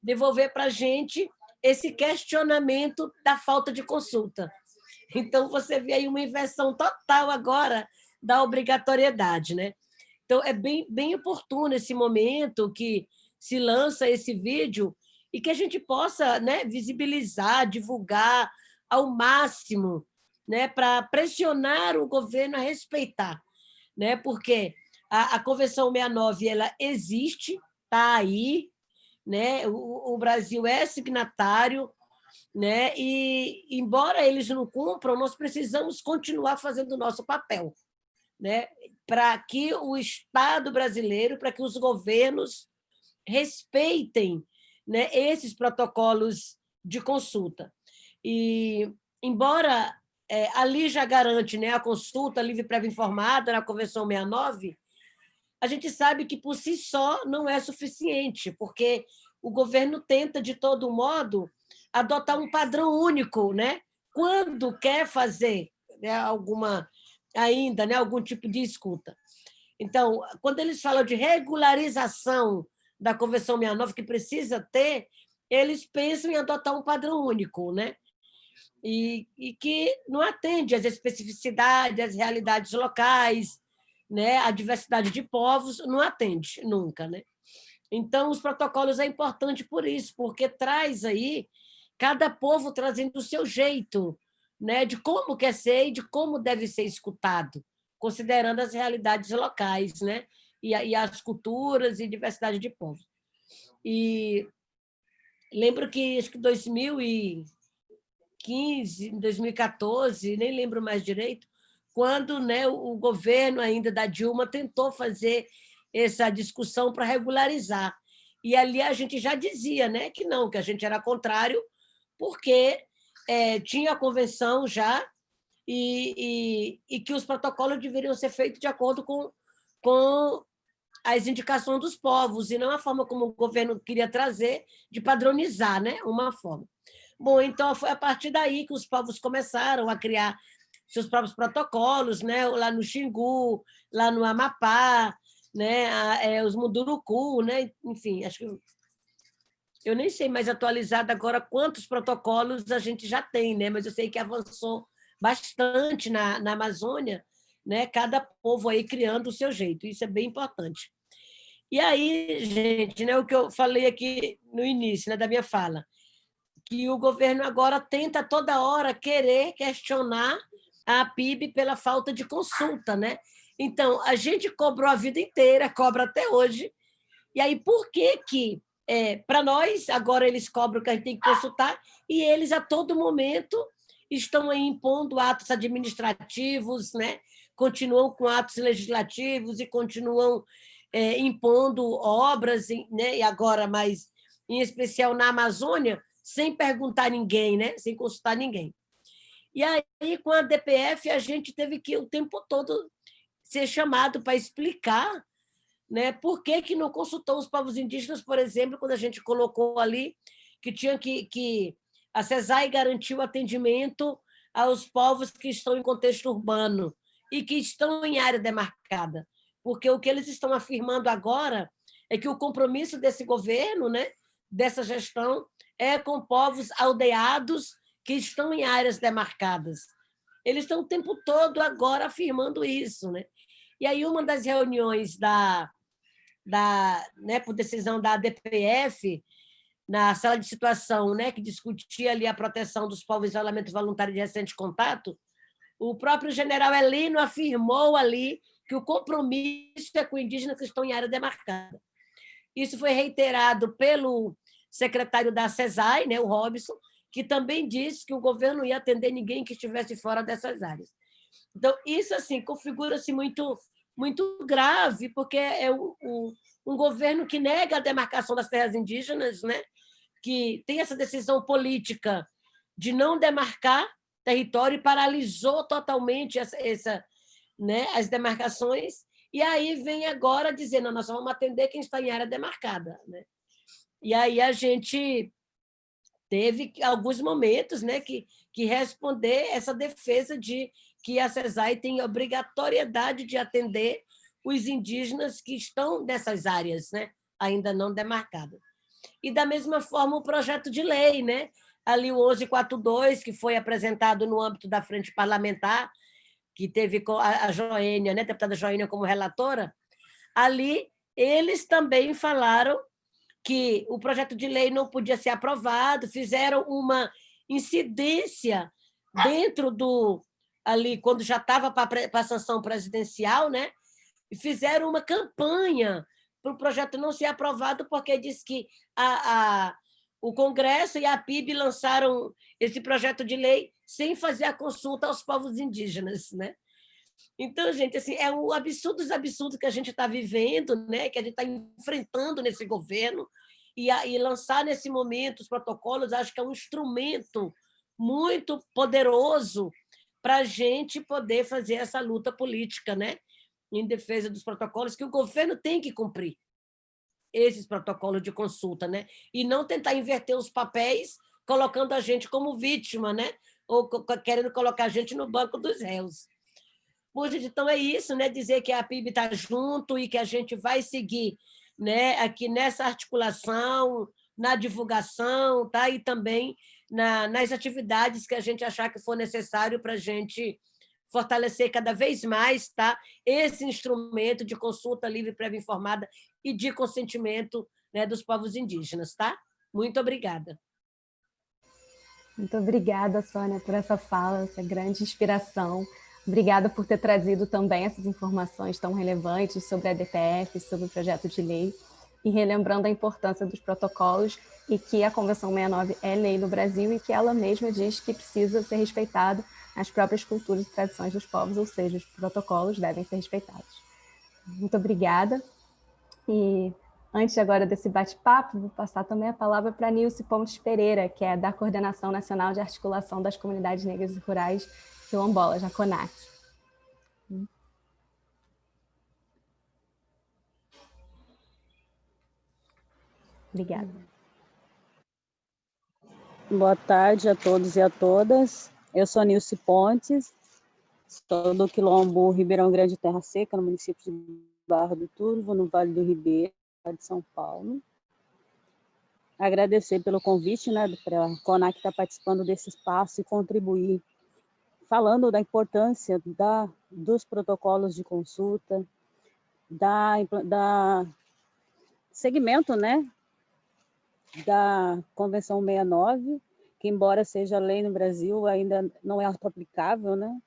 Devolver para a gente esse questionamento da falta de consulta. Então, você vê aí uma inversão total agora da obrigatoriedade, né? Então, é bem oportuno esse momento que se lança esse vídeo e que a gente possa, né, visibilizar, divulgar ao máximo, né, para pressionar o governo a respeitar, né? Porque a Convenção 69 ela existe, está aí, né? O Brasil é signatário, né? E, embora eles não cumpram, nós precisamos continuar fazendo o nosso papel, né? Para que o Estado brasileiro, para que os governos respeitem, né, esses protocolos de consulta. E, embora ali já garante, né, a consulta livre, prévia informada na Convenção 69, a gente sabe que, por si só, não é suficiente, porque o governo tenta, de todo modo, adotar um padrão único, né? Quando quer fazer, né, ainda, né, algum tipo de escuta. Então, quando eles falam de regularização da Convenção 69, que precisa ter, eles pensam em adotar um padrão único, né? E que não atende às especificidades, às realidades locais, né? A diversidade de povos, não atende nunca, né? Então, os protocolos é importante por isso, porque traz aí cada povo trazendo o seu jeito, né, de como quer ser e de como deve ser escutado, considerando as realidades locais, né, e as culturas e diversidade de povos. E lembro que, acho que 2015, 2014, nem lembro mais direito, quando, né, o governo ainda da Dilma tentou fazer essa discussão para regularizar. E ali a gente já dizia, né, que não, que a gente era contrário, porque tinha a convenção já e que os protocolos deveriam ser feitos de acordo com as indicações dos povos, e não a forma como o governo queria trazer, de padronizar, né, uma forma. Bom, então foi a partir daí que os povos começaram a criar seus próprios protocolos, né, lá no Xingu, lá no Amapá, né, os Munduruku, né, enfim, acho que eu nem sei mais atualizado agora quantos protocolos a gente já tem, né, mas eu sei que avançou bastante na Amazônia, né, cada povo aí criando o seu jeito, isso é bem importante. E aí, gente, né, o que eu falei aqui no início, né, da minha fala, que o governo agora tenta toda hora querer questionar a PIB pela falta de consulta, né? Então, a gente cobrou a vida inteira, cobra até hoje, e aí por que para nós, agora eles cobram que a gente tem que consultar, e eles, a todo momento, estão aí impondo atos administrativos, né? Continuam com atos legislativos e continuam impondo obras, né? E agora, mais em especial na Amazônia, sem perguntar a ninguém, né? Sem consultar ninguém. E aí, com a DPF, a gente teve que, o tempo todo, ser chamado para explicar, né, por que não consultou os povos indígenas, por exemplo, quando a gente colocou ali que tinha que a CESAI garantiu atendimento aos povos que estão em contexto urbano e que estão em área demarcada. Porque o que eles estão afirmando agora é que o compromisso desse governo, né, dessa gestão, é com povos aldeados que estão em áreas demarcadas. Eles estão o tempo todo agora afirmando isso, né? E aí, uma das reuniões né, por decisão da DPF, na sala de situação, né, que discutia ali a proteção dos povos em isolamento voluntário de recente contato, o próprio general Heleno afirmou ali que o compromisso é com indígenas que estão em área demarcada. Isso foi reiterado pelo secretário da CESAI, né, o Robson, que também disse que o governo não ia atender ninguém que estivesse fora dessas áreas. Então, isso assim configura-se muito grave, porque é um governo que nega a demarcação das terras indígenas, né, que tem essa decisão política de não demarcar território e paralisou totalmente né, as demarcações, e aí vem agora dizendo, nós vamos atender quem está em área demarcada. Né? E aí a gente teve alguns momentos, né, que responder essa defesa de que a CESAI tem obrigatoriedade de atender os indígenas que estão nessas áreas, né, ainda não demarcadas. E, da mesma forma, o projeto de lei, né, ali o 1142, que foi apresentado no âmbito da frente parlamentar, que teve a Joênia, né, a deputada Joênia como relatora, ali eles também falaram que o projeto de lei não podia ser aprovado, fizeram uma incidência dentro do... ali, quando já estava para a sanção presidencial, né? E fizeram uma campanha para o projeto não ser aprovado, porque diz que o Congresso e a PIB lançaram esse projeto de lei sem fazer a consulta aos povos indígenas. Né? Então, gente, assim, é um absurdo dos absurdos que a gente está vivendo, né? Que a gente está enfrentando nesse governo, e lançar nesse momento os protocolos, acho que é um instrumento muito poderoso para a gente poder fazer essa luta política, né? Em defesa dos protocolos, que o governo tem que cumprir esses protocolos de consulta, né? E não tentar inverter os papéis, colocando a gente como vítima, né? Ou querendo colocar a gente no banco dos réus. Bom, gente, então é isso, né? Dizer que a PIB está junto e que a gente vai seguir, né, aqui nessa articulação, na divulgação, tá? E também nas atividades que a gente achar que for necessário para a gente fortalecer cada vez mais, tá? Esse instrumento de consulta livre, prévia informada e de consentimento, né, dos povos indígenas. Tá? Muito obrigada. Muito obrigada, Sônia, por essa fala, essa grande inspiração. Obrigada por ter trazido também essas informações tão relevantes sobre a DPF, sobre o projeto de lei, e relembrando a importância dos protocolos e que a Convenção 69 é lei no Brasil e que ela mesma diz que precisa ser respeitado as próprias culturas e tradições dos povos, ou seja, os protocolos devem ser respeitados. Muito obrigada. E antes agora desse bate-papo, vou passar também a palavra para a Nilce Pontes Pereira, que é da Coordenação Nacional de Articulação das Comunidades Negras e Rurais Quilombolas, a CONAC. Obrigada. Boa tarde a todos e a todas. Eu sou Nilce Pontes, sou do Quilombo Ribeirão Grande Terra Seca, no município de Barra do Turvo, no Vale do Ribeira, de São Paulo. Agradecer pelo convite, né, para a CONAC estar participando desse espaço e contribuir, falando da importância dos protocolos de consulta, da segmento, né, da Convenção 69, que embora seja lei no Brasil, ainda não é auto-aplicável, né?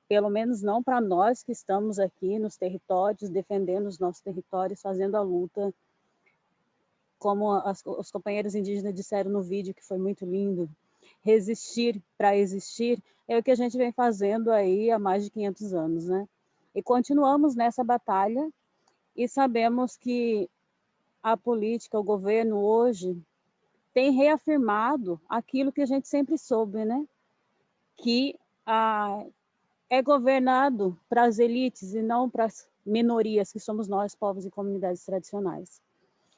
Pelo menos não para nós que estamos aqui nos territórios, defendendo os nossos territórios, fazendo a luta, como os companheiros indígenas disseram no vídeo, que foi muito lindo, resistir para existir, é o que a gente vem fazendo aí há mais de 500 anos, né? E continuamos nessa batalha e sabemos que a política, o governo hoje tem reafirmado aquilo que a gente sempre soube, né? Que é governado para as elites e não para as minorias, que somos nós, povos e comunidades tradicionais.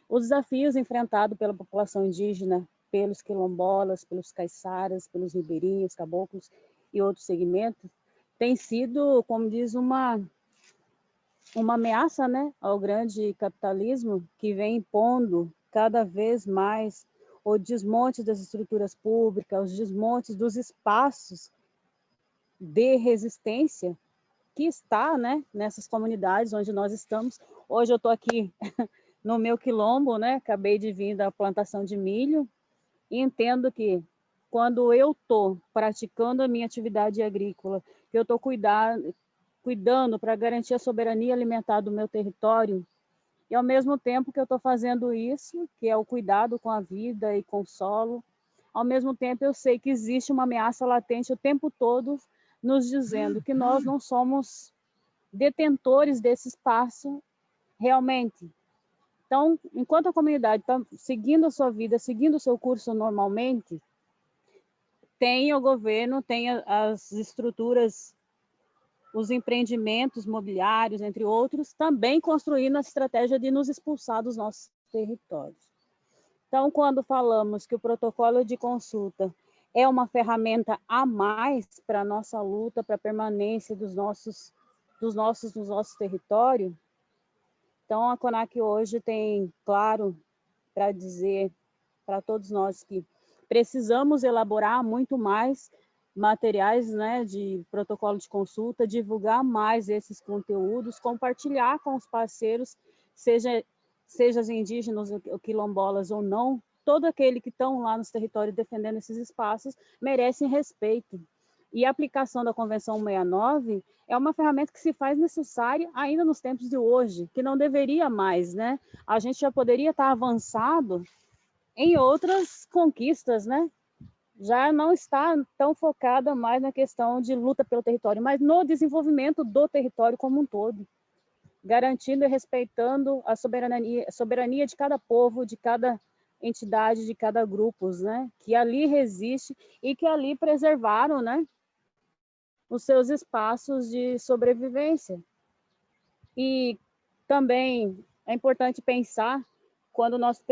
Os desafios enfrentados pela população indígena, pelos quilombolas, pelos caiçaras, pelos ribeirinhos, caboclos e outros segmentos, tem sido, como diz, uma ameaça, né, ao grande capitalismo, que vem impondo cada vez mais o desmonte das estruturas públicas, os desmontes dos espaços de resistência que está, né, nessas comunidades onde nós estamos. Hoje eu estou aqui no meu quilombo, né, acabei de vir da plantação de milho, e entendo que quando eu estou praticando a minha atividade agrícola, que eu estou cuidando para garantir a soberania alimentar do meu território, e ao mesmo tempo que eu estou fazendo isso, que é o cuidado com a vida e com o solo, ao mesmo tempo eu sei que existe uma ameaça latente o tempo todo, nos dizendo que nós não somos detentores desse espaço realmente. Então, enquanto a comunidade está seguindo a sua vida, seguindo o seu curso normalmente, tem o governo, tem as estruturas, os empreendimentos mobiliários, entre outros, também construindo a estratégia de nos expulsar dos nossos territórios. Então, quando falamos que o protocolo de consulta é uma ferramenta a mais para a nossa luta, para a permanência dos nossos territórios, então a CONAC hoje tem claro para dizer para todos nós que precisamos elaborar muito mais materiais, né, de protocolo de consulta, divulgar mais esses conteúdos, compartilhar com os parceiros, seja as indígenas, ou quilombolas ou não, todo aquele que estão lá nos territórios defendendo esses espaços merecem respeito. E a aplicação da Convenção 69 é uma ferramenta que se faz necessária ainda nos tempos de hoje, que não deveria mais, né? A gente já poderia estar avançado em outras conquistas, né? Já não está tão focada mais na questão de luta pelo território, mas no desenvolvimento do território como um todo, garantindo e respeitando a soberania de cada povo, de cada entidade, de cada grupo, né? Que ali resiste e que ali preservaram, né, os seus espaços de sobrevivência. E também é importante pensar, quando nós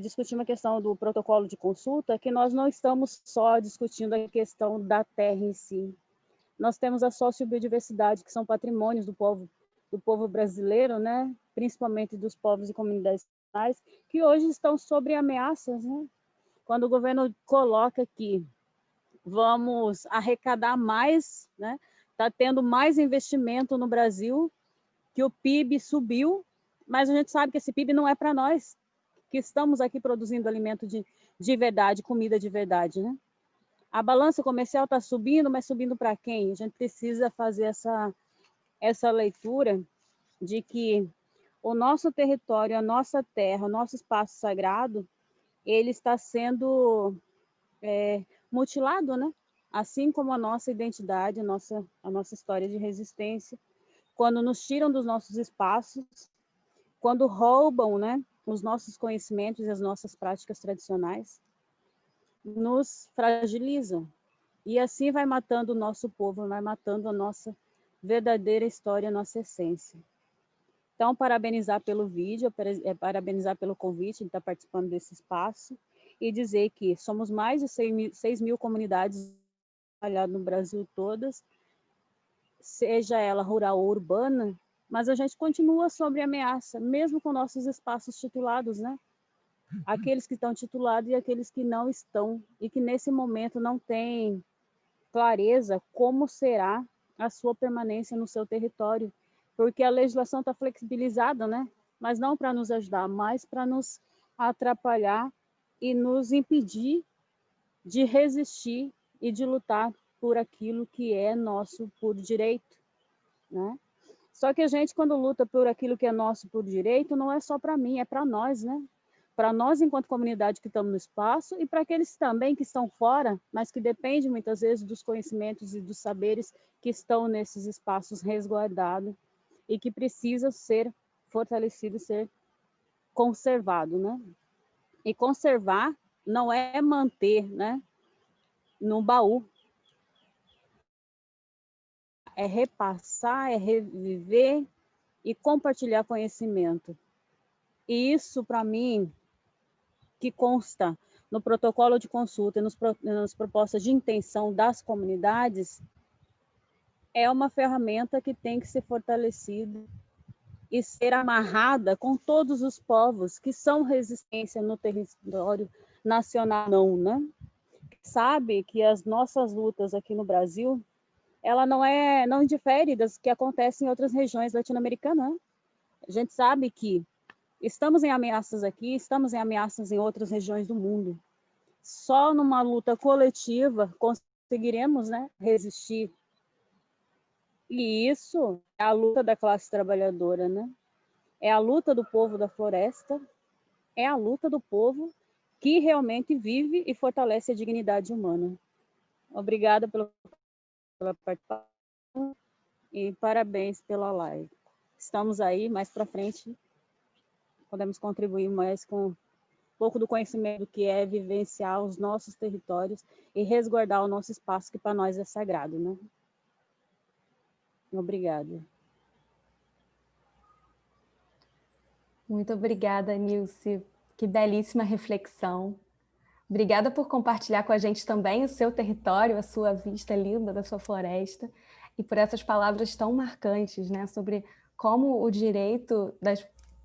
discutimos a questão do protocolo de consulta, que nós não estamos só discutindo a questão da terra em si. Nós temos a sociobiodiversidade, que são patrimônios do povo brasileiro, né? Principalmente dos povos e comunidades nacionais, que hoje estão sob ameaças, né? Quando o governo coloca que vamos arrecadar mais, né? Está tendo mais investimento no Brasil, que o PIB subiu, mas a gente sabe que esse PIB não é para nós, que estamos aqui produzindo alimento de verdade, comida de verdade, né? A balança comercial está subindo, mas subindo para quem? A gente precisa fazer essa leitura de que o nosso território, a nossa terra, o nosso espaço sagrado, ele está sendo mutilado, né? Assim como a nossa identidade, a nossa história de resistência, quando nos tiram dos nossos espaços, quando roubam, né, os nossos conhecimentos e as nossas práticas tradicionais, nos fragilizam. E assim vai matando o nosso povo, vai matando a nossa verdadeira história, a nossa essência. Então, parabenizar pelo vídeo, parabenizar pelo convite de estar participando desse espaço e dizer que somos mais de 6 mil comunidades espalhadas no Brasil todas, seja ela rural ou urbana, mas a gente continua sob ameaça, mesmo com nossos espaços titulados, né? Aqueles que estão titulados e aqueles que não estão, e que nesse momento não têm clareza como será a sua permanência no seu território, porque a legislação está flexibilizada, né? Mas não para nos ajudar, mas para nos atrapalhar e nos impedir de resistir e de lutar por aquilo que é nosso por direito, né? Só que a gente, quando luta por aquilo que é nosso por direito, não é só para mim, é para nós, né? Para nós, enquanto comunidade que estamos no espaço, e para aqueles também que estão fora, mas que dependem muitas vezes dos conhecimentos e dos saberes que estão nesses espaços resguardados e que precisam ser fortalecidos, ser conservados, né? E conservar não é manter, né, no baú, é repassar, é reviver e compartilhar conhecimento. E isso, para mim, que consta no protocolo de consulta e nas propostas de intenção das comunidades, é uma ferramenta que tem que ser fortalecida e ser amarrada com todos os povos que são resistência no território nacional, não, né? Sabe que as nossas lutas aqui no Brasil, ela não difere das que acontecem em outras regiões latino-americanas. A gente sabe que estamos em ameaças aqui, estamos em ameaças em outras regiões do mundo. Só numa luta coletiva conseguiremos, né, resistir. E isso é a luta da classe trabalhadora, né? É a luta do povo da floresta, é a luta do povo que realmente vive e fortalece a dignidade humana. Obrigada pela participação e parabéns pela live. Estamos aí, mais para frente, podemos contribuir mais com um pouco do conhecimento que é vivenciar os nossos territórios e resguardar o nosso espaço, que para nós é sagrado, né? Obrigada. Muito obrigada, Nilce. Que belíssima reflexão. Obrigada por compartilhar com a gente também o seu território, a sua vista linda da sua floresta, e por essas palavras tão marcantes, né, sobre como o direito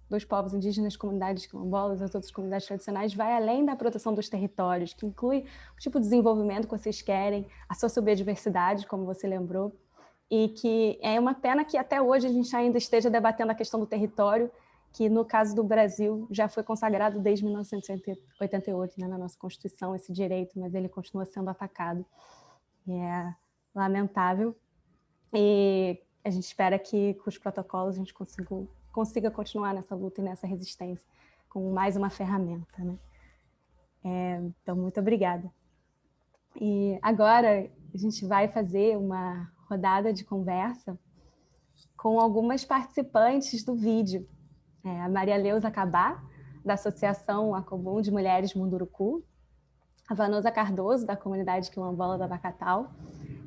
dos povos indígenas, comunidades quilombolas, as outras comunidades tradicionais, vai além da proteção dos territórios, que inclui o tipo de desenvolvimento que vocês querem, a sociobiodiversidade, como você lembrou, e que é uma pena que até hoje a gente ainda esteja debatendo a questão do território, que no caso do Brasil já foi consagrado desde 1988, né, na nossa Constituição, esse direito, mas ele continua sendo atacado. E é lamentável. E a gente espera que com os protocolos a gente consiga continuar nessa luta e nessa resistência com mais uma ferramenta, né? Então, muito obrigada. E agora a gente vai fazer uma rodada de conversa com algumas participantes do vídeo. A Maria Leusa Cabá, da Associação Acomum de Mulheres Munduruku, a Vanusa Cardoso, da comunidade quilombola da Bacatal,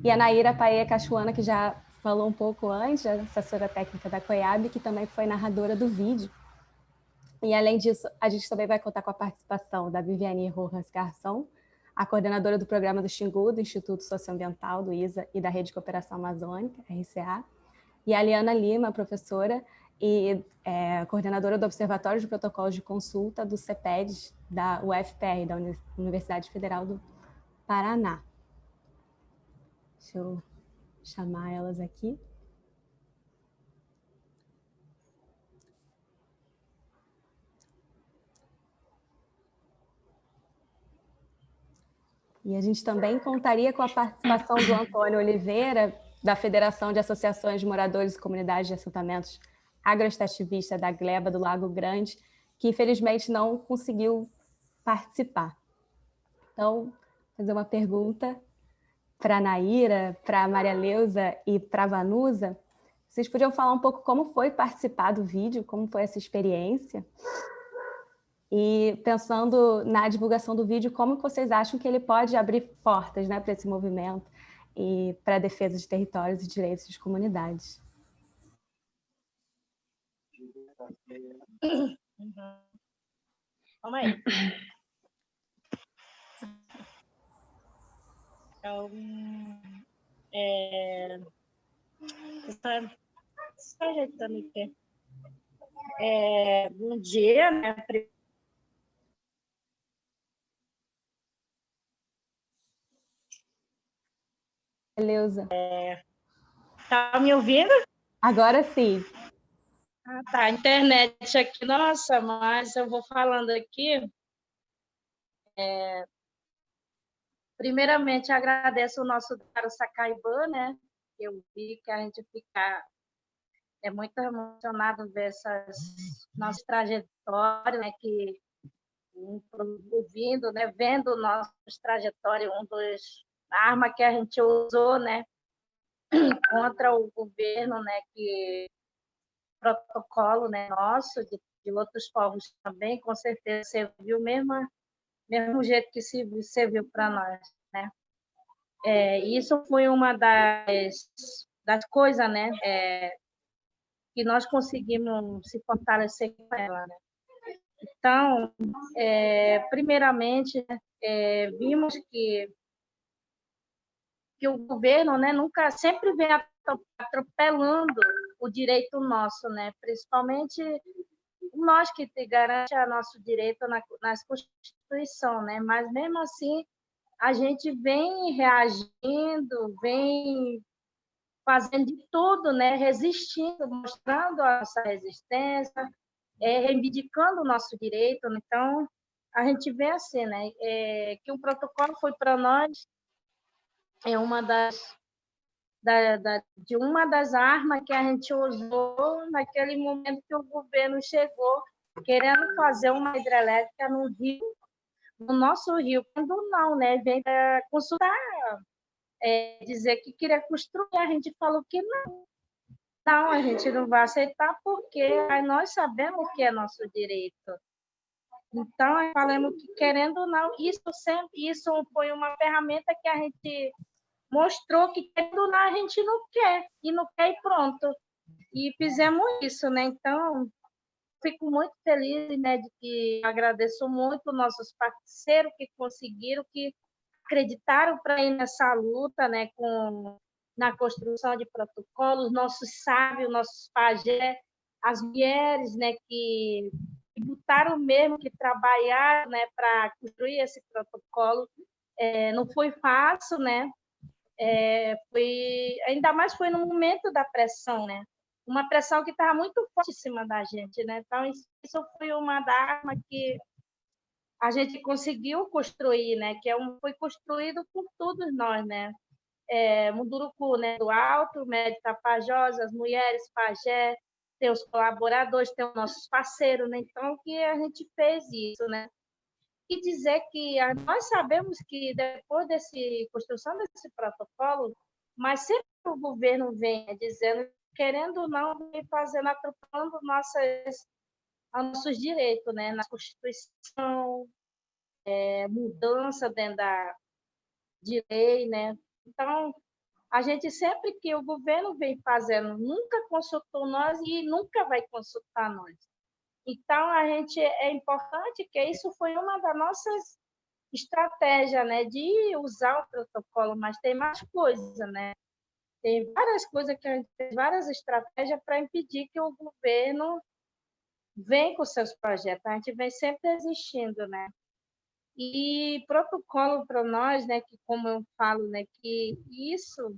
e a Naíra Paê Cachuana, que já falou um pouco antes, a assessora técnica da COIAB, que também foi narradora do vídeo. E, além disso, a gente também vai contar com a participação da Viviane Rojas Garçom, a coordenadora do programa do Xingu, do Instituto Socioambiental, do ISA, e da Rede de Cooperação Amazônica, RCA, e a Liana Lima, professora e coordenadora do Observatório de Protocolos de Consulta do CEPED, da UFPR, da Universidade Federal do Paraná. Deixa eu chamar elas aqui. E a gente também contaria com a participação do Antônio Oliveira, da Federação de Associações de Moradores e Comunidades de Assentamentos Agroextrativista da Gleba do Lago Grande, que infelizmente não conseguiu participar. Então, vou fazer uma pergunta para a Naíra, para a Maria Leusa e para a Vanusa. Vocês podiam falar um pouco como foi participar do vídeo, como foi essa experiência? E pensando na divulgação do vídeo, como vocês acham que ele pode abrir portas, né, para esse movimento e para a defesa de territórios e direitos das comunidades? Calma aí. Só ajeitando aqui. Bom dia, né? Leusa. Tá me ouvindo? Agora sim. Ah, tá. A internet aqui, nossa, mas eu vou falando aqui. Primeiramente, agradeço o nosso Daro Sacaiban, né? Eu vi que a gente fica muito emocionado ver nossa trajetória, né? Que ouvindo, né? Vendo nossa trajetória, a arma que a gente usou, né? Contra o governo, né? Que protocolo, né? Nosso de outros povos também, com certeza serviu mesmo jeito que serviu para nós, né? Isso foi uma das das coisas, né? Que nós conseguimos se fortalecer com ela, né? Então, primeiramente, vimos que o governo, né, nunca sempre vem atropelando o direito nosso, né? Principalmente nós que garante o nosso direito na Constituição, né? Mas mesmo assim a gente vem reagindo, vem fazendo de tudo, né? Resistindo, mostrando a nossa resistência, reivindicando o nosso direito. Então a gente vê assim, né? Que o protocolo foi para nós uma de uma das armas que a gente usou naquele momento que o governo chegou querendo fazer uma hidrelétrica no rio, no nosso rio, quando não, né? Vem consultar, dizer que queria construir, a gente falou que não. Não, a gente não vai aceitar porque nós sabemos que é nosso direito. Então, falamos que, querendo ou não, isso foi uma ferramenta que a gente mostrou que, querendo ou não, a gente não quer, e pronto. E fizemos isso, né? Então, fico muito feliz, né, de que agradeço muito nossos parceiros que conseguiram, que acreditaram para ir nessa luta, né, na construção de protocolos, nossos sábios, nossos pajés, as mulheres, né, que lutaram mesmo, que trabalharam, né, para construir esse protocolo. Não foi fácil, né? Ainda mais foi no momento da pressão, né? Uma pressão que estava muito forte em cima da gente, né? Então, isso foi uma das armas que a gente conseguiu construir, né? Que foi construído por todos nós, né? Munduruku, né? Do Alto, Médio Tapajós, as mulheres, pajé, tem os colaboradores, tem os nossos parceiros, né? Então, que a gente fez isso, né? E dizer que nós sabemos que depois dessa construção desse protocolo, mas sempre o governo vem dizendo, querendo ou não, vem fazendo, atropelando nossos direitos, né? Na Constituição, mudança dentro de lei, né? Então, a gente sempre que o governo vem fazendo, nunca consultou nós e nunca vai consultar nós. Então, é importante que isso foi uma das nossas estratégias, né, de usar o protocolo, mas tem mais coisas, né? Tem várias coisas que a gente fez, várias estratégias para impedir que o governo venha com seus projetos. A gente vem sempre existindo, né? E protocolo para nós, né, que como eu falo, né, que isso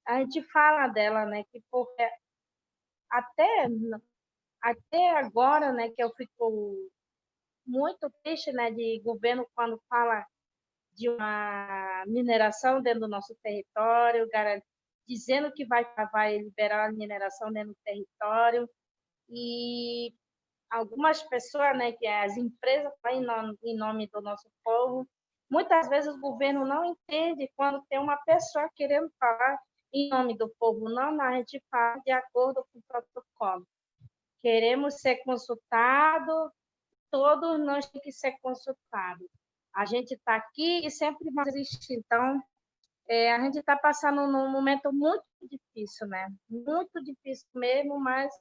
a gente fala dela, né, que porque até agora, né, que eu fico muito triste, né, de governo quando fala de uma mineração dentro do nosso território, dizendo que vai liberar a mineração dentro do território, e algumas pessoas, né, que as empresas falam em nome do nosso povo, muitas vezes o governo não entende quando tem uma pessoa querendo falar em nome do povo, não, a gente fala de acordo com o protocolo. Queremos ser consultados, todos nós temos que ser consultados. A gente está aqui e sempre vai existir. Então, a gente está passando num momento muito difícil, né? Muito difícil mesmo, mas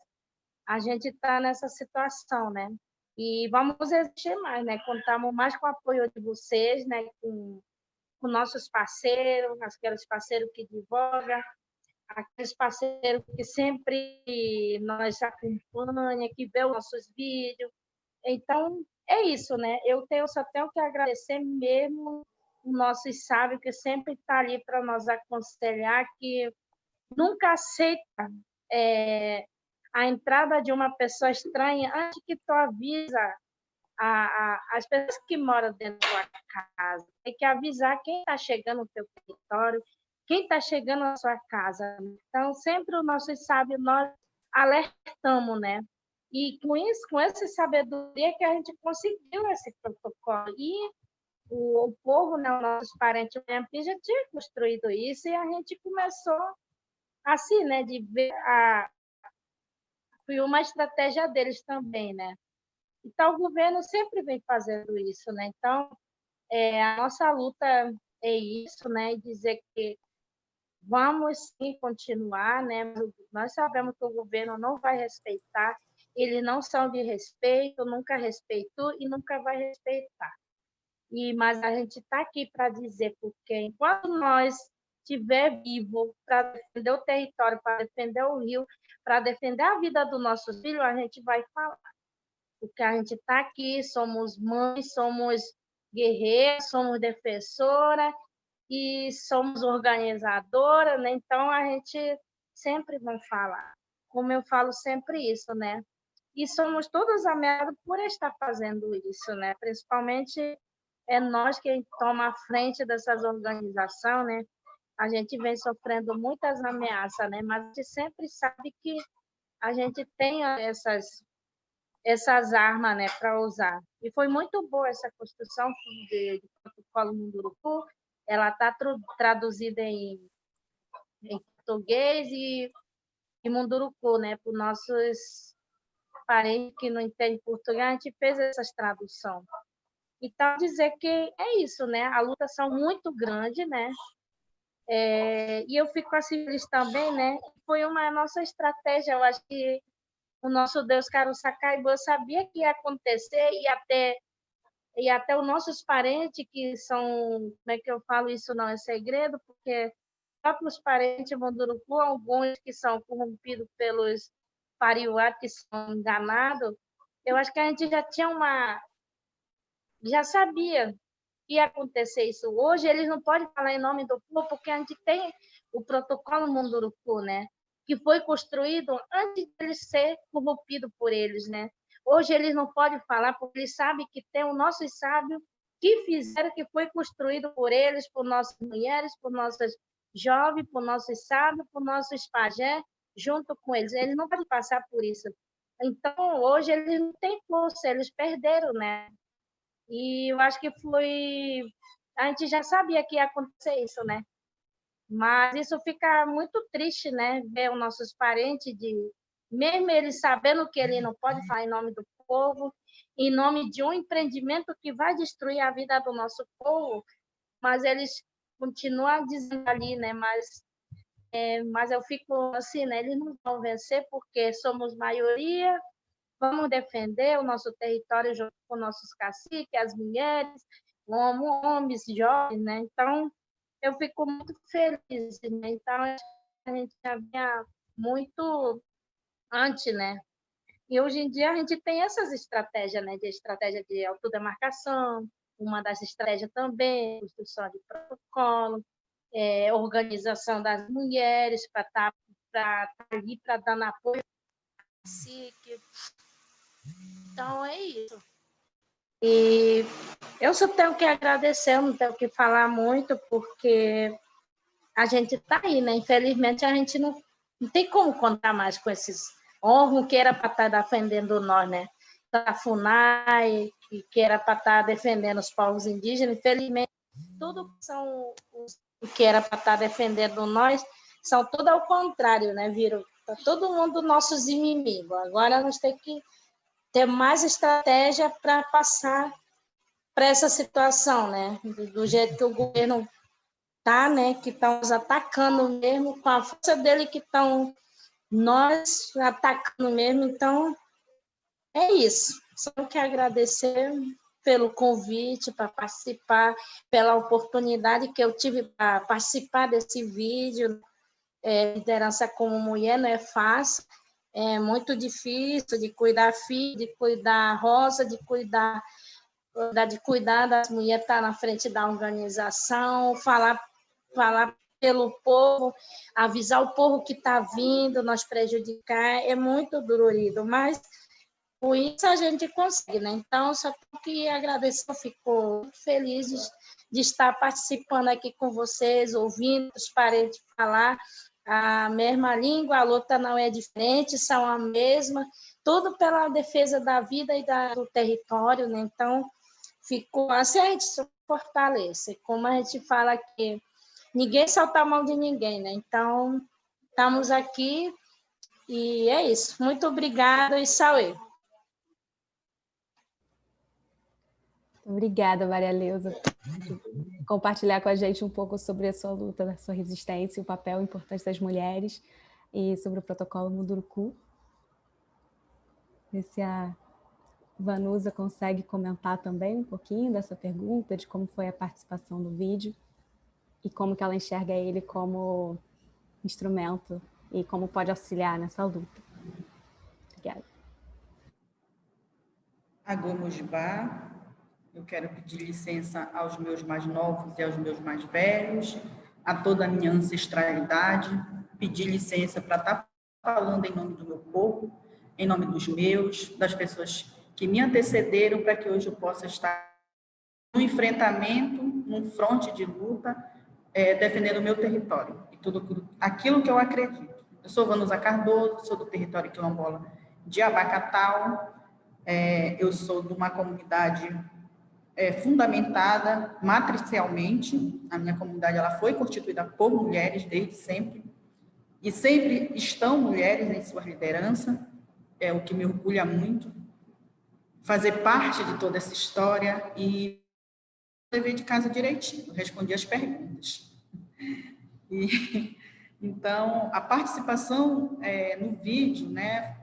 a gente está nessa situação, né? E vamos existir mais, né? Contamos mais com o apoio de vocês, né? Com nossos parceiros, aqueles parceiros que divulgam, aqueles parceiros que sempre nos acompanham, que vê os nossos vídeos. Então, é isso, né? Só tenho que agradecer mesmo os nossos sábios, que sempre está ali para nos aconselhar, que nunca aceita a entrada de uma pessoa estranha antes que tu avisa as pessoas que moram dentro da tua casa. Tem que avisar quem está chegando no teu território, quem está chegando na sua casa. Então, sempre o nosso sábio, nós alertamos, né? E com isso, com essa sabedoria que a gente conseguiu esse protocolo. E o povo, né, os nossos parentes já tinha construído isso, e a gente começou assim, né, de ver foi uma estratégia deles também, né? Então, o governo sempre vem fazendo isso, né? Então, a nossa luta é isso, né? Dizer que vamos sim continuar, né? Nós sabemos que o governo não vai respeitar, eles não são de respeito, nunca respeitou e nunca vai respeitar. Mas a gente está aqui para dizer, porque enquanto nós estiver vivo para defender o território, para defender o rio, para defender a vida dos nossos filhos, a gente vai falar. Porque a gente está aqui, somos mães, somos guerreiras, somos defensoras e somos organizadoras, né? Então a gente sempre vai falar. Como eu falo sempre isso, né? E somos todos ameaçados por estar fazendo isso, né? Principalmente nós que toma a frente dessas organizações, né? A gente vem sofrendo muitas ameaças, né? Mas a gente sempre sabe que a gente tem essas armas, né, para usar. E foi muito boa essa construção de protocolo Munduruku. Ela está traduzida em português e Munduruku, né, para os nossos parentes que não entendem português, a gente fez essas traduções. Então, dizer que é isso, né? A luta são muito grande, né? E eu fico assim feliz também, né? Foi uma nossa estratégia, eu acho que o nosso Deus Caruçacaibo sabia que ia acontecer e até os nossos parentes que são, como é que eu falo isso não é segredo, porque próprios parentes de Munduruku, alguns que são corrompidos pelos pariuá, que são enganados, eu acho que a gente já sabia que ia acontecer isso. Hoje eles não podem falar em nome do povo porque a gente tem o protocolo Munduruku, né? Que foi construído antes de ele ser corrompido por eles, né? Hoje eles não podem falar porque eles sabem que tem os nossos sábios que fizeram, que foi construído por eles, por nossas mulheres, por nossas jovens, por nossos sábios, por nossos pajés, junto com eles. Eles não podem passar por isso. Então, hoje eles não têm força, eles perderam, né? E eu acho que a gente já sabia que ia acontecer isso, né? Mas isso fica muito triste, né? Ver os nossos parentes, mesmo eles sabendo que ele não pode falar em nome do povo, em nome de um empreendimento que vai destruir a vida do nosso povo, mas eles continuam dizendo ali, né? Mas eu fico assim, né? Eles não vão vencer porque somos maioria, vamos defender o nosso território junto com nossos caciques, as mulheres, homens, jovens, né? Então, eu fico muito feliz, né? Então, a gente já vinha muito antes, né? E hoje em dia a gente tem essas estratégias, né? De estratégia de autodemarcação, uma das estratégias também, construção de protocolo, organização das mulheres para estar ali, para dar apoio ao cacique. Então, é isso. E eu só tenho que agradecer, eu não tenho que falar muito, porque a gente está aí, né? Infelizmente, a gente não tem como contar mais com esses órgãos que era para estar defendendo nós, né? A FUNAI, que era para estar defendendo os povos indígenas, infelizmente, tudo que são os que era para estar defendendo nós, são tudo ao contrário, né? Viram? Tá todo mundo nossos inimigos. Agora nós temos que ter mais estratégia para passar para essa situação, né? Do jeito que o governo tá, né? Que estão nos atacando mesmo, com a força dele que estão nós atacando mesmo. Então, é isso. Só quero agradecer pelo convite para participar, pela oportunidade que eu tive para participar desse vídeo. Liderança como mulher não é fácil, é muito difícil de cuidar filho, de cuidar roça, de cuidar das mulheres, estar na frente da organização, falar pelo povo, avisar o povo que está vindo, nos prejudicar, é muito dolorido, mas com isso a gente consegue, né? Então, só tenho que agradecer, eu fico muito feliz de estar participando aqui com vocês, ouvindo os parentes falar a mesma língua, a luta não é diferente, são a mesma, tudo pela defesa da vida e do território, né? Então, ficou assim, a gente se fortalece, como a gente fala aqui, ninguém solta a mão de ninguém, né? Então, estamos aqui e é isso. Muito obrigada e saúde. Obrigada, Maria Leusa. compartilhar com a gente um pouco sobre a sua luta, a sua resistência, o papel importante das mulheres e sobre o protocolo Munduruku. Ver se a Vanusa consegue comentar também um pouquinho dessa pergunta, de como foi a participação no vídeo e como que ela enxerga ele como instrumento e como pode auxiliar nessa luta. Obrigada. Agô Mojibá, eu quero pedir licença aos meus mais novos e aos meus mais velhos, a toda a minha ancestralidade, pedir licença para estar falando em nome do meu povo, em nome dos meus, das pessoas que me antecederam, para que hoje eu possa estar no enfrentamento, num fronte de luta, defendendo o meu território e tudo aquilo que eu acredito. Eu sou Vanusa Cardoso, sou do território quilombola de Abacatal, eu sou de uma comunidade fundamentada matricialmente. A minha comunidade ela foi constituída por mulheres desde sempre, e sempre estão mulheres em sua liderança, é o que me orgulha muito, fazer parte de toda essa história e dever de casa direitinho, respondi as perguntas. Então, a participação no vídeo, né,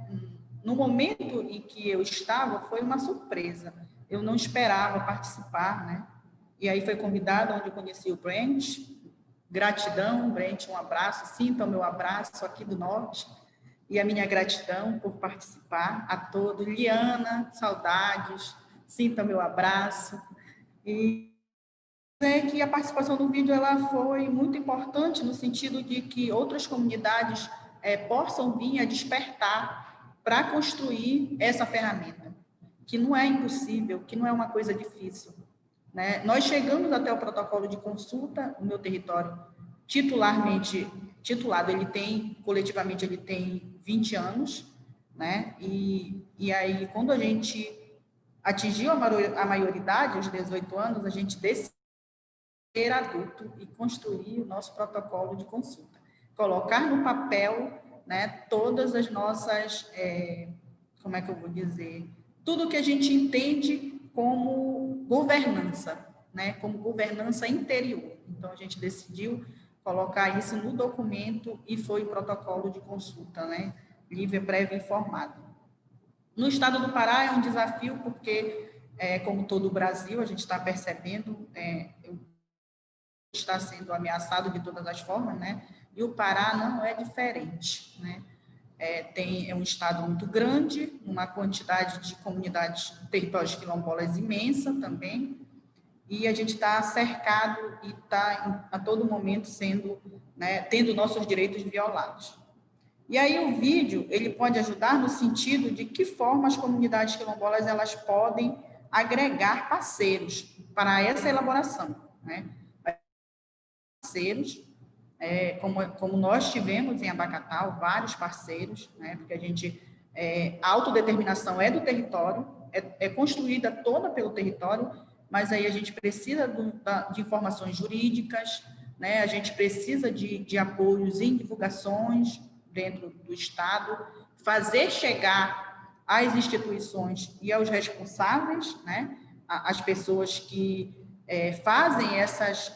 no momento em que eu estava, foi uma surpresa. Eu não esperava participar, né? E aí foi convidada, onde eu conheci o Brent. Gratidão, Brent, um abraço. Sinta o meu abraço aqui do Norte. E a minha gratidão por participar a todos. Liana, saudades. Sinta o meu abraço. E que a participação no vídeo ela foi muito importante no sentido de que outras comunidades possam vir a despertar para construir essa ferramenta, que não é impossível, que não é uma coisa difícil, né? Nós chegamos até o protocolo de consulta, o meu território titulado, coletivamente ele tem 20 anos, né? E aí, quando a gente atingiu a maioridade, os 18 anos, a gente decidiu ser adulto e construir o nosso protocolo de consulta. Colocar no papel, né, todas as nossas, como é que eu vou dizer, tudo que a gente entende como governança, né, como governança interior. Então, a gente decidiu colocar isso no documento e foi o protocolo de consulta, né, livre, prévio e informado. No estado do Pará é um desafio, porque, como todo o Brasil, a gente está percebendo, está sendo ameaçado de todas as formas, né? E o Pará não é diferente, né? É um estado muito grande, uma quantidade de comunidades, territórios quilombolas imensa também, e a gente está cercado e está a todo momento sendo, né, tendo nossos direitos violados. E aí o vídeo ele pode ajudar no sentido de que forma as comunidades quilombolas elas podem agregar parceiros para essa elaboração, né? Parceiros, como nós tivemos em Abacatal, vários parceiros, né, porque a autodeterminação é do território, é construída toda pelo território, mas aí a gente precisa de informações jurídicas, né, a gente precisa de apoios em divulgações dentro do Estado, fazer chegar às instituições e aos responsáveis, né, as pessoas que fazem essas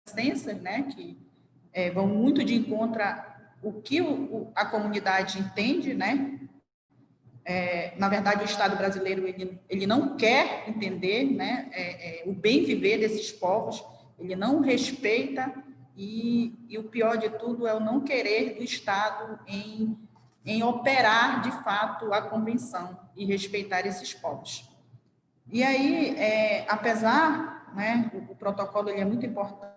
licenças, né, que vão muito de encontro o que a comunidade entende, né? Na verdade, o Estado brasileiro ele não quer entender, né, o bem viver desses povos, ele não respeita e o pior de tudo é o não querer do Estado em operar de fato a convenção e respeitar esses povos. E aí, apesar, né, o protocolo ele é muito importante,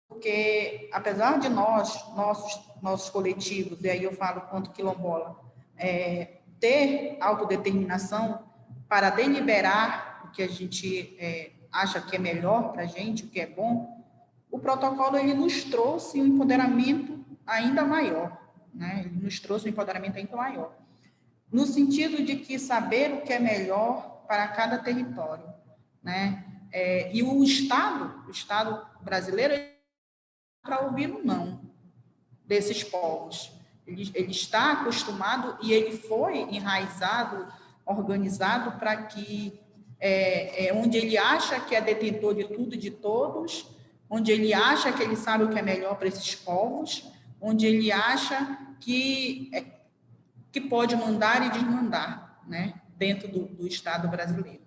porque apesar de nossos coletivos, e aí eu falo quanto quilombola, ter autodeterminação para deliberar o que a gente acha que é melhor para a gente, o que é bom, o protocolo ele nos trouxe um empoderamento ainda maior, né? Ele nos trouxe um empoderamento ainda maior, no sentido de que saber o que é melhor para cada território, né? E o Estado brasileiro, para ouvir o não desses povos. Ele está acostumado e ele foi enraizado, organizado para que onde ele acha que é detentor de tudo e de todos, onde ele acha que ele sabe o que é melhor para esses povos, onde ele acha que pode mandar e desmandar, né, dentro do Estado brasileiro.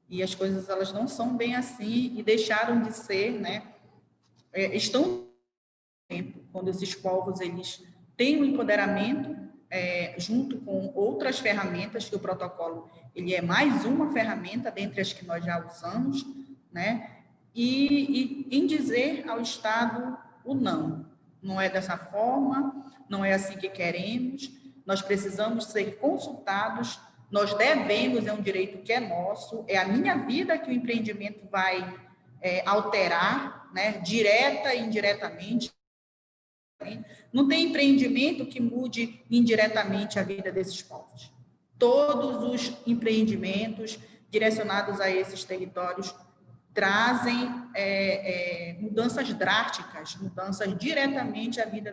E as coisas, elas não são bem assim e deixaram de ser, né, estão tempo, quando esses povos eles têm um empoderamento junto com outras ferramentas, que o protocolo ele é mais uma ferramenta dentre as que nós já usamos, né? E em dizer ao Estado o não é dessa forma, não é assim que queremos, nós precisamos ser consultados, nós devemos, é um direito que é nosso, é a minha vida que o empreendimento vai alterar, né? Direta e indiretamente. Não tem empreendimento que mude indiretamente a vida desses povos. Todos os empreendimentos direcionados a esses territórios trazem mudanças drásticas, mudanças diretamente à vida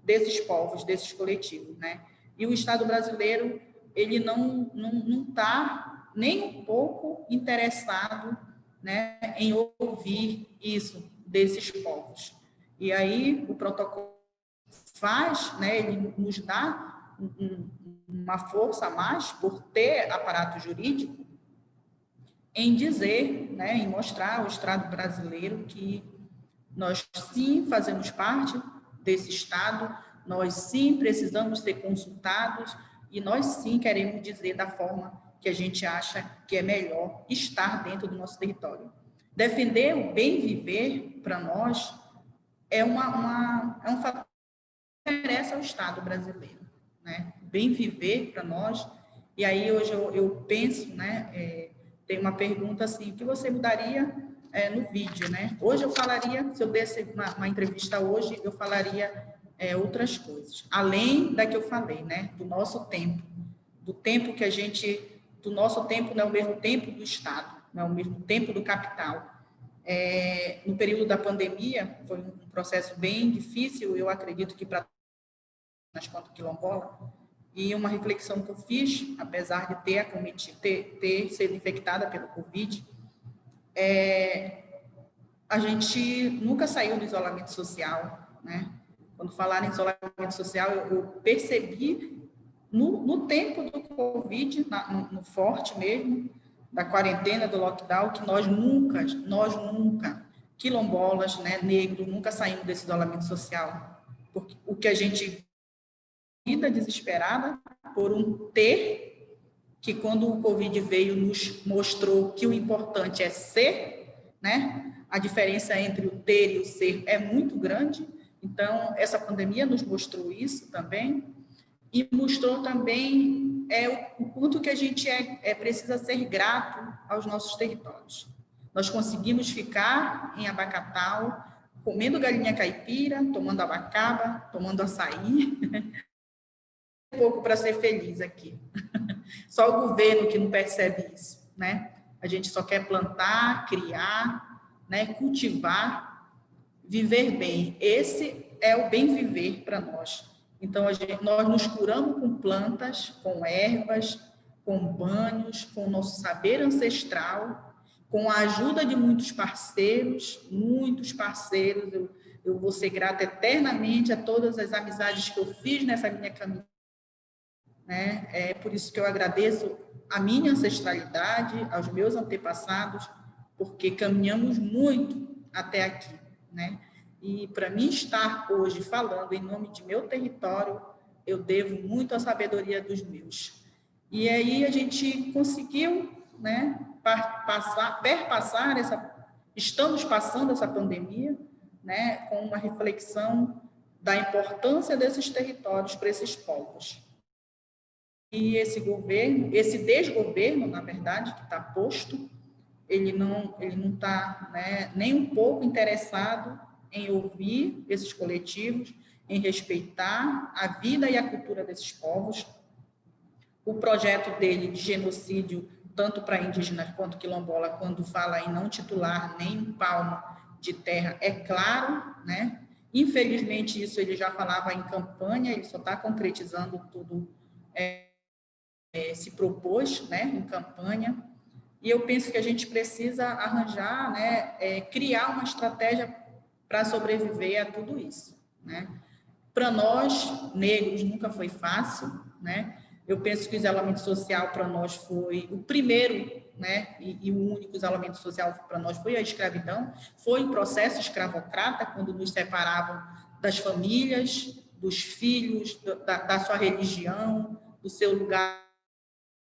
desses povos, desses coletivos, né? E o Estado brasileiro, ele não está nem um pouco interessado, né, em ouvir isso desses povos. E aí o protocolo faz, né, ele nos dá uma força a mais por ter aparato jurídico em dizer, né, em mostrar ao Estado brasileiro que nós sim fazemos parte desse Estado, nós sim precisamos ser consultados e nós sim queremos dizer da forma que a gente acha que é melhor estar dentro do nosso território. Defender o bem viver para nós é um fator que interessa ao Estado brasileiro, né? Bem viver para nós. E aí hoje eu penso, né? Tem uma pergunta assim: o que você mudaria no vídeo, né? Hoje eu falaria, se eu desse uma entrevista hoje, eu falaria outras coisas, além da que eu falei, né? Do nosso tempo, do tempo que a gente, do nosso tempo não é o mesmo tempo do Estado, não é o mesmo tempo do capital. No período da pandemia, foi um processo bem difícil, eu acredito que para nós quanto quilombola, e uma reflexão que eu fiz, apesar de ter sido infectada pelo Covid, a gente nunca saiu do isolamento social, né? Quando falar em isolamento social, eu percebi no tempo do Covid, no forte mesmo, da quarentena, do lockdown, que nós nunca, quilombolas, né, negros, nunca saímos desse isolamento social. Porque o que a gente vida desesperada por um ter, que quando o Covid veio nos mostrou que o importante é ser, né? A diferença entre o ter e o ser é muito grande. Então, essa pandemia nos mostrou isso também, e mostrou também o quanto que a gente precisa ser grato aos nossos territórios. Nós conseguimos ficar em Abacatal, comendo galinha caipira, tomando abacaba, tomando açaí, pouco para ser feliz aqui. Só o governo que não percebe isso, né? A gente só quer plantar, criar, né, cultivar, viver bem. Esse é o bem viver para nós. Então, nós nos curamos com plantas, com ervas, com banhos, com o nosso saber ancestral, com a ajuda de muitos parceiros. Eu vou ser grata eternamente a todas as amizades que eu fiz nessa minha caminhada, né? É por isso que eu agradeço a minha ancestralidade, aos meus antepassados, porque caminhamos muito até aqui, né? E para mim estar hoje falando em nome de meu território, eu devo muito à sabedoria dos meus. E aí a gente conseguiu, né, estamos passando essa pandemia, né, com uma reflexão da importância desses territórios para esses povos. E esse desgoverno, na verdade, que está posto, ele não está, né, nem um pouco interessado em ouvir esses coletivos, em respeitar a vida e a cultura desses povos. O projeto dele de genocídio, tanto para indígenas quanto quilombola, quando fala em não titular nem um palmo de terra, é claro, né? Infelizmente, isso ele já falava em campanha, ele só está concretizando tudo, se propôs, né, em campanha. E eu penso que a gente precisa arranjar, né, criar uma estratégia para sobreviver a tudo isso, né? Para nós, negros, nunca foi fácil, né? Eu penso que o isolamento social para nós foi o primeiro, né, e o único isolamento social para nós foi a escravidão, foi um processo escravocrata, quando nos separavam das famílias, dos filhos, da sua religião, do seu lugar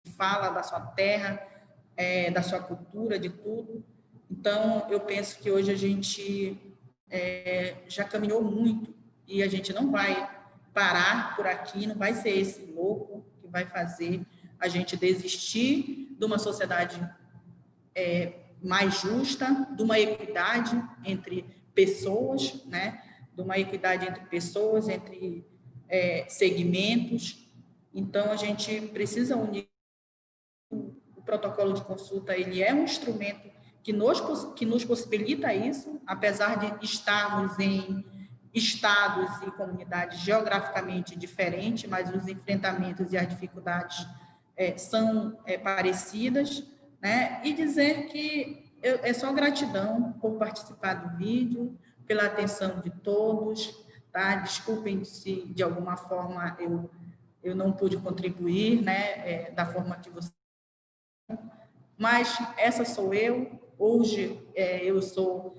de fala, da sua terra, da sua cultura, de tudo. Então, eu penso que hoje a gente já caminhou muito e a gente não vai parar por aqui, não vai ser esse louco que vai fazer a gente desistir de uma sociedade mais justa, de uma equidade entre pessoas, né? De uma equidade entre pessoas, entre segmentos. Então, a gente precisa unir. O protocolo de consulta, ele é um instrumento que nos possibilita isso, apesar de estarmos em estados e comunidades geograficamente diferentes, mas os enfrentamentos e as dificuldades são parecidas, né? E dizer que é só gratidão por participar do vídeo, pela atenção de todos, tá? Desculpem se de alguma forma eu não pude contribuir, né, da forma que você... Mas essa sou eu. Hoje eu sou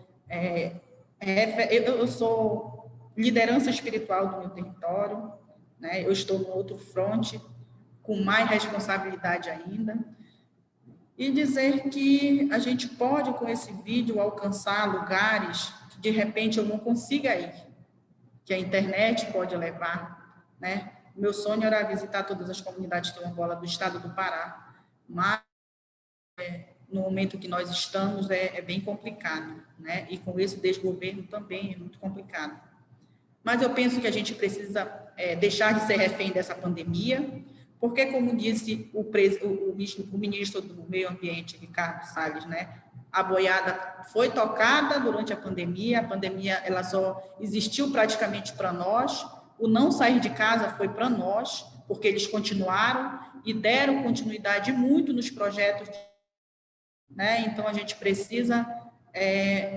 liderança espiritual do meu território, né? Eu estou no outro fronte, com mais responsabilidade ainda. E dizer que a gente pode, com esse vídeo, alcançar lugares que, de repente, eu não consiga ir, que a internet pode levar, né? Meu sonho era visitar todas as comunidades quilombolas do estado do Pará, mas no momento que nós estamos é bem complicado, né? E com esse desgoverno também é muito complicado. Mas eu penso que a gente precisa deixar de ser refém dessa pandemia, porque, como disse o ministro do Meio Ambiente, Ricardo Salles, né? A boiada foi tocada durante a pandemia ela só existiu praticamente para nós, o não sair de casa foi para nós, porque eles continuaram e deram continuidade muito nos projetos, né? Então, a gente precisa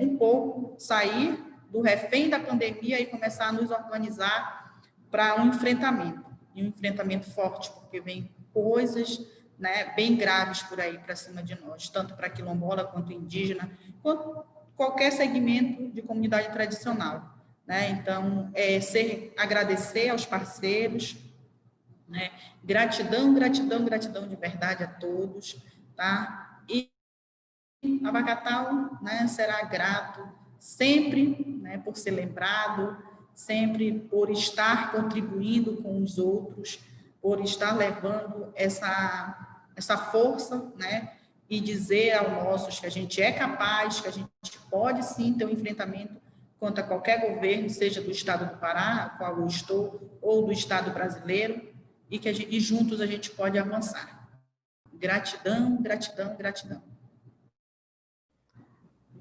um pouco sair do refém da pandemia e começar a nos organizar para um enfrentamento forte, porque vem coisas, né, bem graves por aí para cima de nós, tanto para quilombola quanto indígena, quanto qualquer segmento de comunidade tradicional, né? Então, agradecer aos parceiros, né? Gratidão de verdade a todos, tá? E Abacatal, né, será grato sempre, né, por ser lembrado, sempre por estar contribuindo com os outros, por estar levando essa força, né, e dizer aos nossos que a gente é capaz, que a gente pode sim ter um enfrentamento contra qualquer governo, seja do estado do Pará, qual eu estou, ou do estado brasileiro, e juntos a gente pode avançar. Gratidão.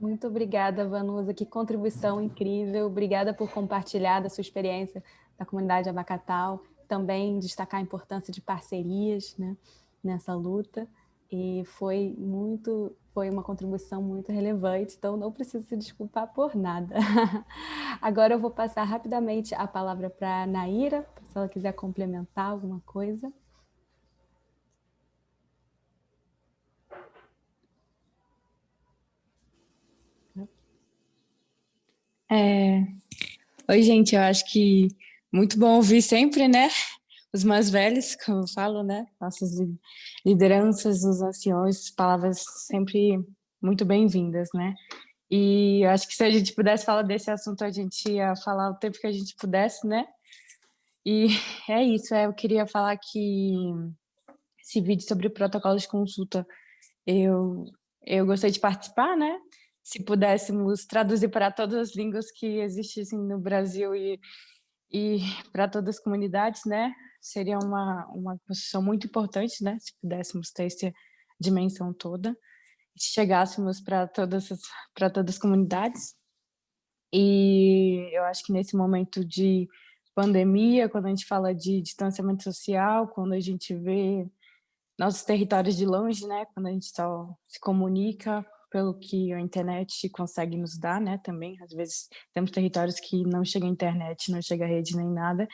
Muito obrigada, Vanusa, que contribuição incrível. Obrigada por compartilhar da sua experiência da comunidade Abacatal, também destacar a importância de parcerias, né, nessa luta. E foi uma contribuição muito relevante, então não preciso se desculpar por nada. Agora eu vou passar rapidamente a palavra para a Naira, se ela quiser complementar alguma coisa. Oi, gente, eu acho que muito bom ouvir sempre, né? Os mais velhos, como eu falo, né? Nossas lideranças, os anciões, palavras sempre muito bem-vindas, né? E eu acho que se a gente pudesse falar desse assunto, a gente ia falar o tempo que a gente pudesse, né? E é isso, eu queria falar que esse vídeo sobre o protocolo de consulta, eu gostei de participar, né? Se pudéssemos traduzir para todas as línguas que existissem no Brasil e para todas as comunidades, né? Seria uma construção muito importante, né? Se pudéssemos ter essa dimensão toda, se chegássemos para todas as comunidades. E eu acho que nesse momento de pandemia, quando a gente fala de distanciamento social, quando a gente vê nossos territórios de longe, né, quando a gente só se comunica pelo que a internet consegue nos dar, né, também. Às vezes temos territórios que não chega a internet, não chega a rede nem nada,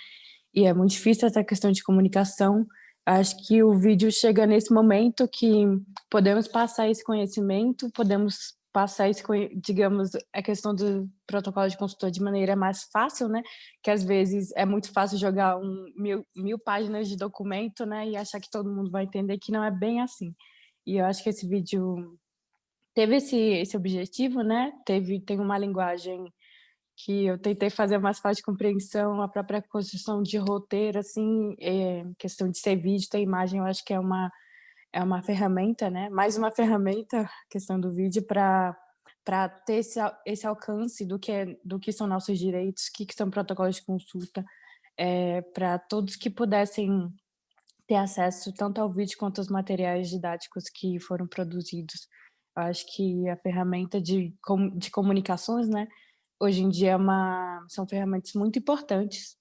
e é muito difícil essa questão de comunicação. Acho que o vídeo chega nesse momento que podemos passar esse conhecimento, podemos passar esse, digamos, a questão do protocolo de consultor de maneira mais fácil, né? Que às vezes é muito fácil jogar mil páginas de documento, né? E achar que todo mundo vai entender que não é bem assim. E eu acho que esse vídeo teve esse objetivo, né? Tem uma linguagem que eu tentei fazer mais fácil de compreensão, a própria construção de roteiro, assim, questão de ser vídeo, ter imagem, eu acho que é uma ferramenta, né? Mais uma ferramenta, a questão do vídeo, para ter esse alcance do que são nossos direitos, que são protocolos de consulta, para todos que pudessem ter acesso tanto ao vídeo quanto aos materiais didáticos que foram produzidos. Eu acho que a ferramenta de comunicações, né, hoje em dia são ferramentas muito importantes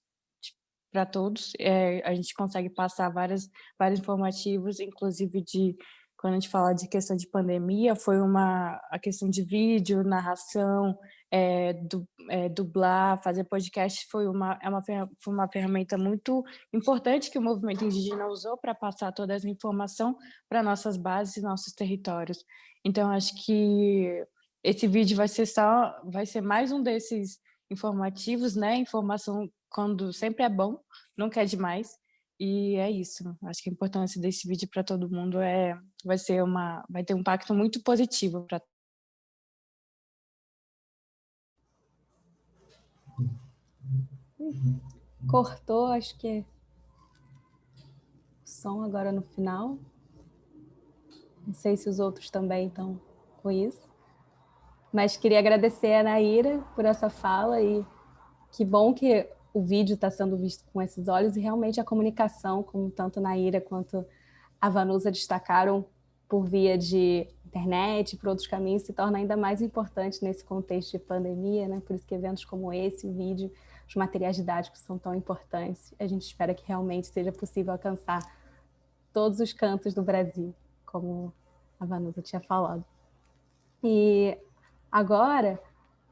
para todos. A gente consegue passar vários informativos, inclusive quando a gente fala de questão de pandemia, foi a questão de vídeo, narração, dublar, fazer podcast, foi uma ferramenta muito importante que o movimento indígena usou para passar toda essa informação para nossas bases e nossos territórios. Então, acho que esse vídeo vai ser mais um desses informativos, né? Informação quando sempre é bom, nunca é demais. E é isso. Acho que a importância desse vídeo para todo mundo vai ter um impacto muito positivo para. Cortou, acho que o som agora no final. Não sei se os outros também estão com isso. Mas queria agradecer a Naira por essa fala e que bom que o vídeo está sendo visto com esses olhos e realmente a comunicação, como tanto a Naira quanto a Vanusa destacaram por via de internet, por outros caminhos, se torna ainda mais importante nesse contexto de pandemia, né? Por isso que eventos como esse, o vídeo, os materiais didáticos são tão importantes. A gente espera que realmente seja possível alcançar todos os cantos do Brasil, como a Vanusa tinha falado. E agora,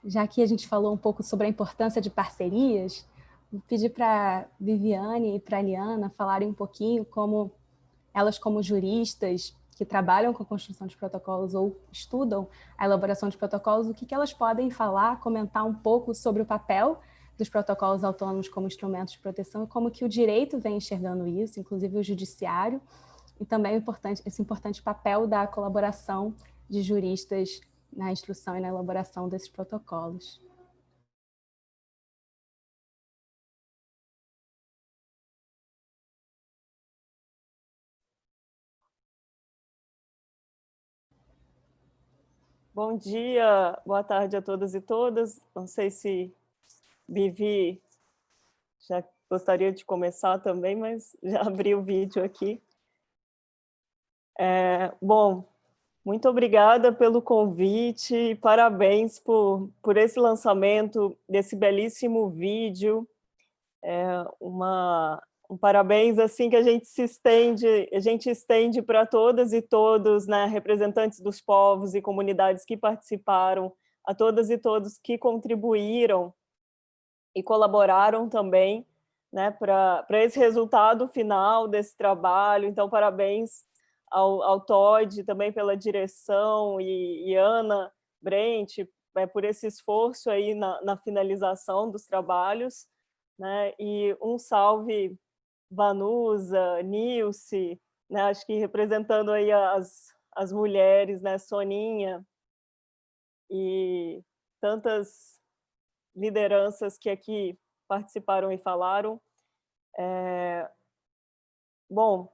já que a gente falou um pouco sobre a importância de parcerias, vou pedir para Viviane e para a Liana falarem um pouquinho como elas, como juristas que trabalham com a construção de protocolos ou estudam a elaboração de protocolos, o que elas podem falar, comentar um pouco sobre o papel dos protocolos autônomos como instrumentos de proteção e como que o direito vem enxergando isso, inclusive o judiciário, e também esse importante papel da colaboração de juristas na instrução e na elaboração desses protocolos. Bom dia, boa tarde a todas e todas. Não sei se Vivi já gostaria de começar também, mas já abri o vídeo aqui. Bom, muito obrigada pelo convite e parabéns por esse lançamento desse belíssimo vídeo. Um parabéns assim que a gente estende para todas e todos, né, representantes dos povos e comunidades que participaram, a todas e todos que contribuíram e colaboraram também, né, para esse resultado final desse trabalho. Então, parabéns ao Todd também pela direção e Ana Brent por esse esforço aí na finalização dos trabalhos, né, e um salve Vanusa, Nilce, né, acho que representando aí as mulheres, né, Soninha e tantas lideranças que aqui participaram e falaram. Bom,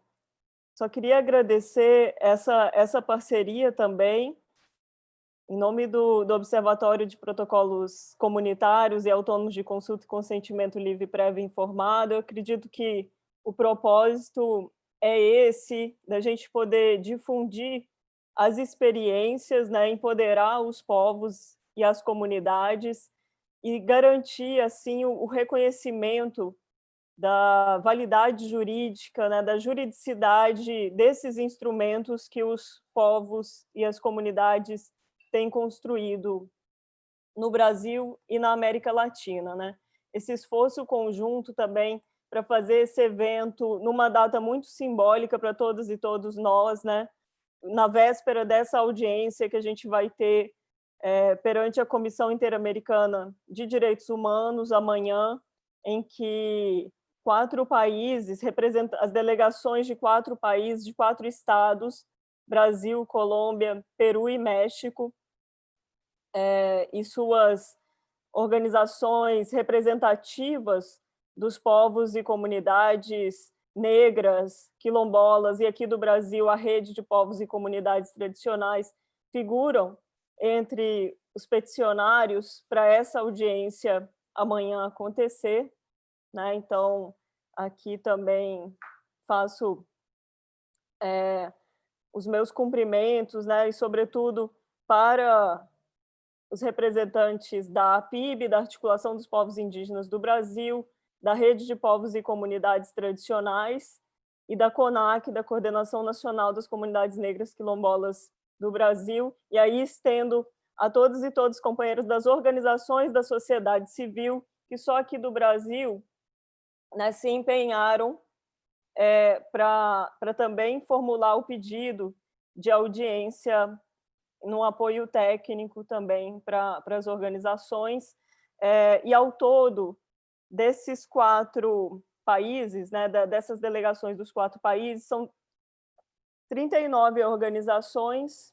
só queria agradecer essa parceria também, em nome do Observatório de Protocolos Comunitários e Autônomos de Consulta e Consentimento Livre, Prévio e Informado. Eu acredito que o propósito é esse, da gente poder difundir as experiências, né, empoderar os povos e as comunidades e garantir assim o reconhecimento da validade jurídica, né, da juridicidade desses instrumentos que os povos e as comunidades têm construído no Brasil e na América Latina, né? Esse esforço conjunto também para fazer esse evento numa data muito simbólica para todas e todos nós, né? Na véspera dessa audiência que a gente vai ter perante a Comissão Interamericana de Direitos Humanos amanhã, em que 4 países, as delegações de 4 países, de 4 estados, Brasil, Colômbia, Peru e México, e suas organizações representativas dos povos e comunidades negras, quilombolas, e aqui do Brasil a Rede de Povos e Comunidades Tradicionais, figuram entre os peticionários para essa audiência amanhã acontecer, né? Então, aqui também faço os meus cumprimentos, né? E, sobretudo, para os representantes da APIB, da Articulação dos Povos Indígenas do Brasil, da Rede de Povos e Comunidades Tradicionais e da CONAC, da Coordenação Nacional das Comunidades Negras Quilombolas do Brasil, e aí estendo a todos e todos companheiros das organizações da sociedade civil, que só aqui do Brasil, né, se empenharam para também formular o pedido de audiência no apoio técnico também para as organizações, e ao todo, desses 4 países, né, dessas delegações dos 4 países, são 39 organizações,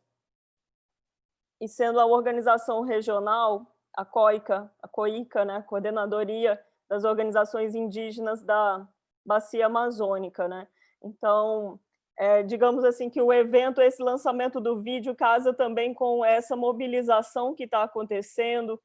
e sendo a organização regional, a COICA, né, Coordenadoria das Organizações Indígenas da Bacia Amazônica, né? Então, digamos assim que o evento, esse lançamento do vídeo, casa também com essa mobilização que está acontecendo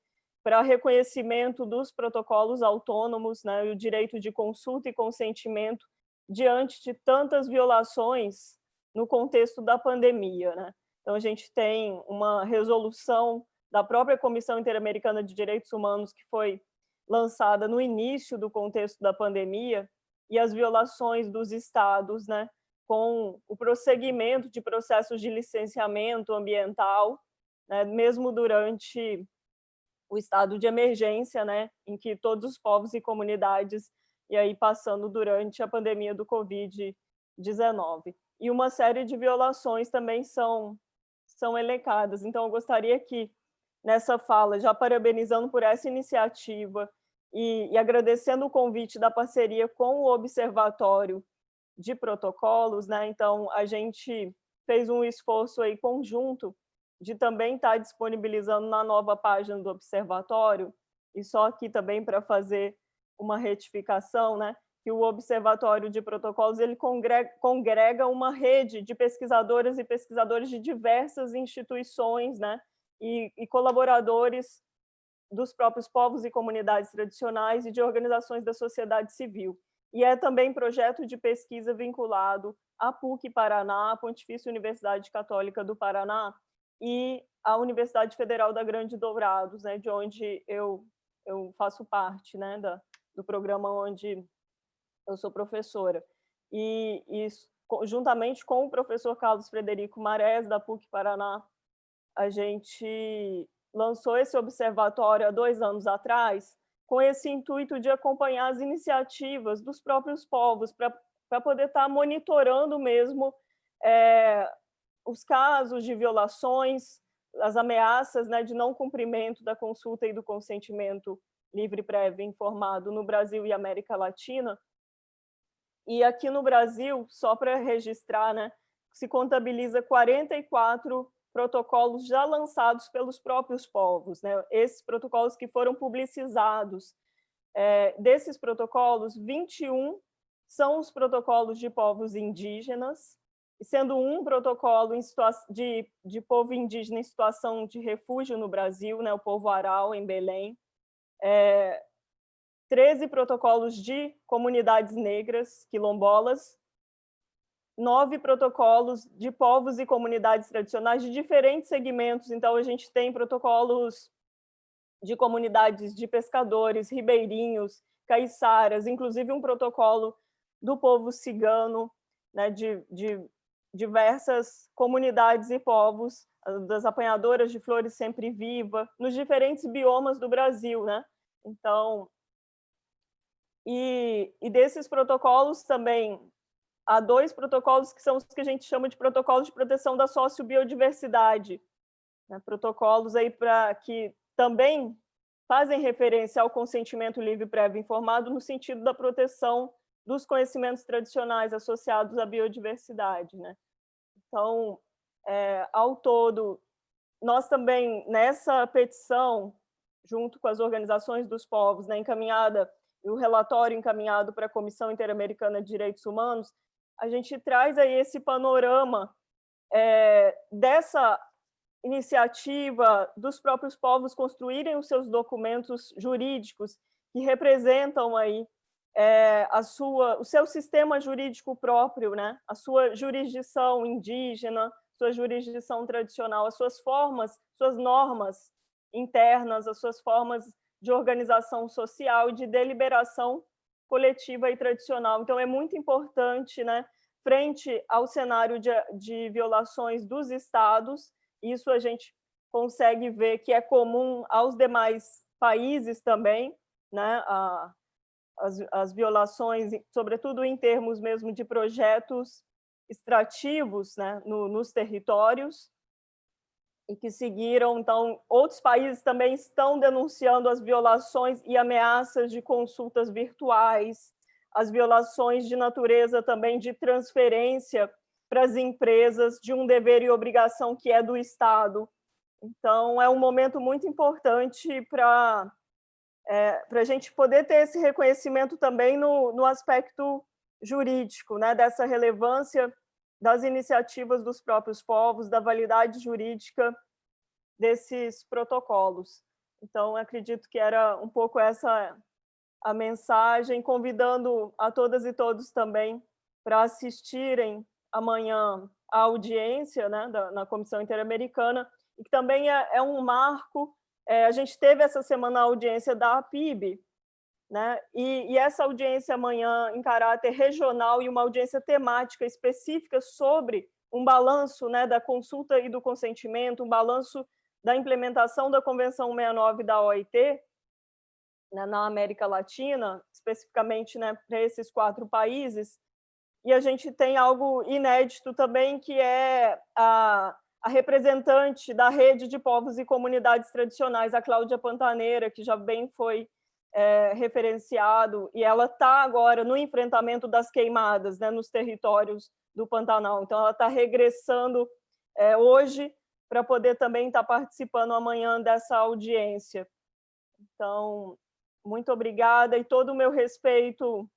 para reconhecimento dos protocolos autônomos, né, o direito de consulta e consentimento diante de tantas violações no contexto da pandemia, né? Então, a gente tem uma resolução da própria Comissão Interamericana de Direitos Humanos que foi lançada no início do contexto da pandemia, e as violações dos estados, né, com o prosseguimento de processos de licenciamento ambiental, né, mesmo durante o estado de emergência, né, em que todos os povos e comunidades, e aí passando durante a pandemia do Covid-19. E uma série de violações também são elencadas. Então, eu gostaria que, nessa fala, já parabenizando por essa iniciativa e agradecendo o convite da parceria com o Observatório de Protocolos, né? Então, a gente fez um esforço aí conjunto de também estar disponibilizando na nova página do Observatório, e só aqui também para fazer uma retificação, né? Que o Observatório de Protocolos ele congrega uma rede de pesquisadoras e pesquisadores de diversas instituições, né? E colaboradores dos próprios povos e comunidades tradicionais e de organizações da sociedade civil. E é também projeto de pesquisa vinculado à PUC Paraná, a Pontifícia Universidade Católica do Paraná, e à Universidade Federal da Grande Dourados, né, de onde eu faço parte, né, do programa onde eu sou professora. E juntamente com o professor Carlos Frederico Marés, da PUC Paraná, a gente lançou esse observatório há 2 anos atrás, com esse intuito de acompanhar as iniciativas dos próprios povos, para poder estar monitorando mesmo os casos de violações, as ameaças, né, de não cumprimento da consulta e do consentimento livre, prévio e informado no Brasil e América Latina. E aqui no Brasil, só para registrar, né, se contabiliza 44 protocolos já lançados pelos próprios povos, né? Esses protocolos que foram publicizados. Desses protocolos, 21 são os protocolos de povos indígenas, sendo um protocolo de povo indígena em situação de refúgio no Brasil, né? O povo Aral, em Belém. 13 protocolos de comunidades negras, quilombolas, 9 protocolos de povos e comunidades tradicionais de diferentes segmentos. Então, a gente tem protocolos de comunidades de pescadores, ribeirinhos, caiçaras, inclusive um protocolo do povo cigano, né, de diversas comunidades e povos, das apanhadoras de flores sempre viva, nos diferentes biomas do Brasil, né? Então, e desses protocolos também, há 2 protocolos que são os que a gente chama de protocolos de proteção da sociobiodiversidade, né? Protocolos aí que também fazem referência ao consentimento livre, prévio e informado no sentido da proteção dos conhecimentos tradicionais associados à biodiversidade, né? Então, ao todo, nós também, nessa petição, junto com as organizações dos povos, né, encaminhada, e o relatório encaminhado para a Comissão Interamericana de Direitos Humanos, a gente traz aí esse panorama dessa iniciativa dos próprios povos construírem os seus documentos jurídicos que representam aí o seu sistema jurídico próprio, né? A sua jurisdição indígena, sua jurisdição tradicional, as suas formas, suas normas internas, as suas formas de organização social e de deliberação coletiva e tradicional. Então, é muito importante, né, frente ao cenário de violações dos estados, isso a gente consegue ver que é comum aos demais países também, né, as violações, sobretudo em termos mesmo de projetos extrativos, né, nos territórios, e que seguiram. Então, outros países também estão denunciando as violações e ameaças de consultas virtuais, as violações de natureza também de transferência para as empresas de um dever e obrigação que é do Estado. Então, é um momento muito importante para a gente poder ter esse reconhecimento também no aspecto jurídico, né, dessa relevância das iniciativas dos próprios povos, da validade jurídica desses protocolos. Então, acredito que era um pouco essa a mensagem, convidando a todas e todos também para assistirem amanhã à audiência, né, na Comissão Interamericana, e que também é um marco. A gente teve essa semana a audiência da APIB, né? E essa audiência amanhã em caráter regional e uma audiência temática específica sobre um balanço, né, da consulta e do consentimento, um balanço da implementação da Convenção 69 da OIT, né, na América Latina, especificamente, né, para esses 4 países. E a gente tem algo inédito também, que é a representante da Rede de Povos e Comunidades Tradicionais, a Cláudia Pantaneira, que já bem foi referenciado, e ela está agora no enfrentamento das queimadas, né, nos territórios do Pantanal. Então, ela está regressando hoje para poder também estar participando amanhã dessa audiência. Então, muito obrigada, e todo o meu respeito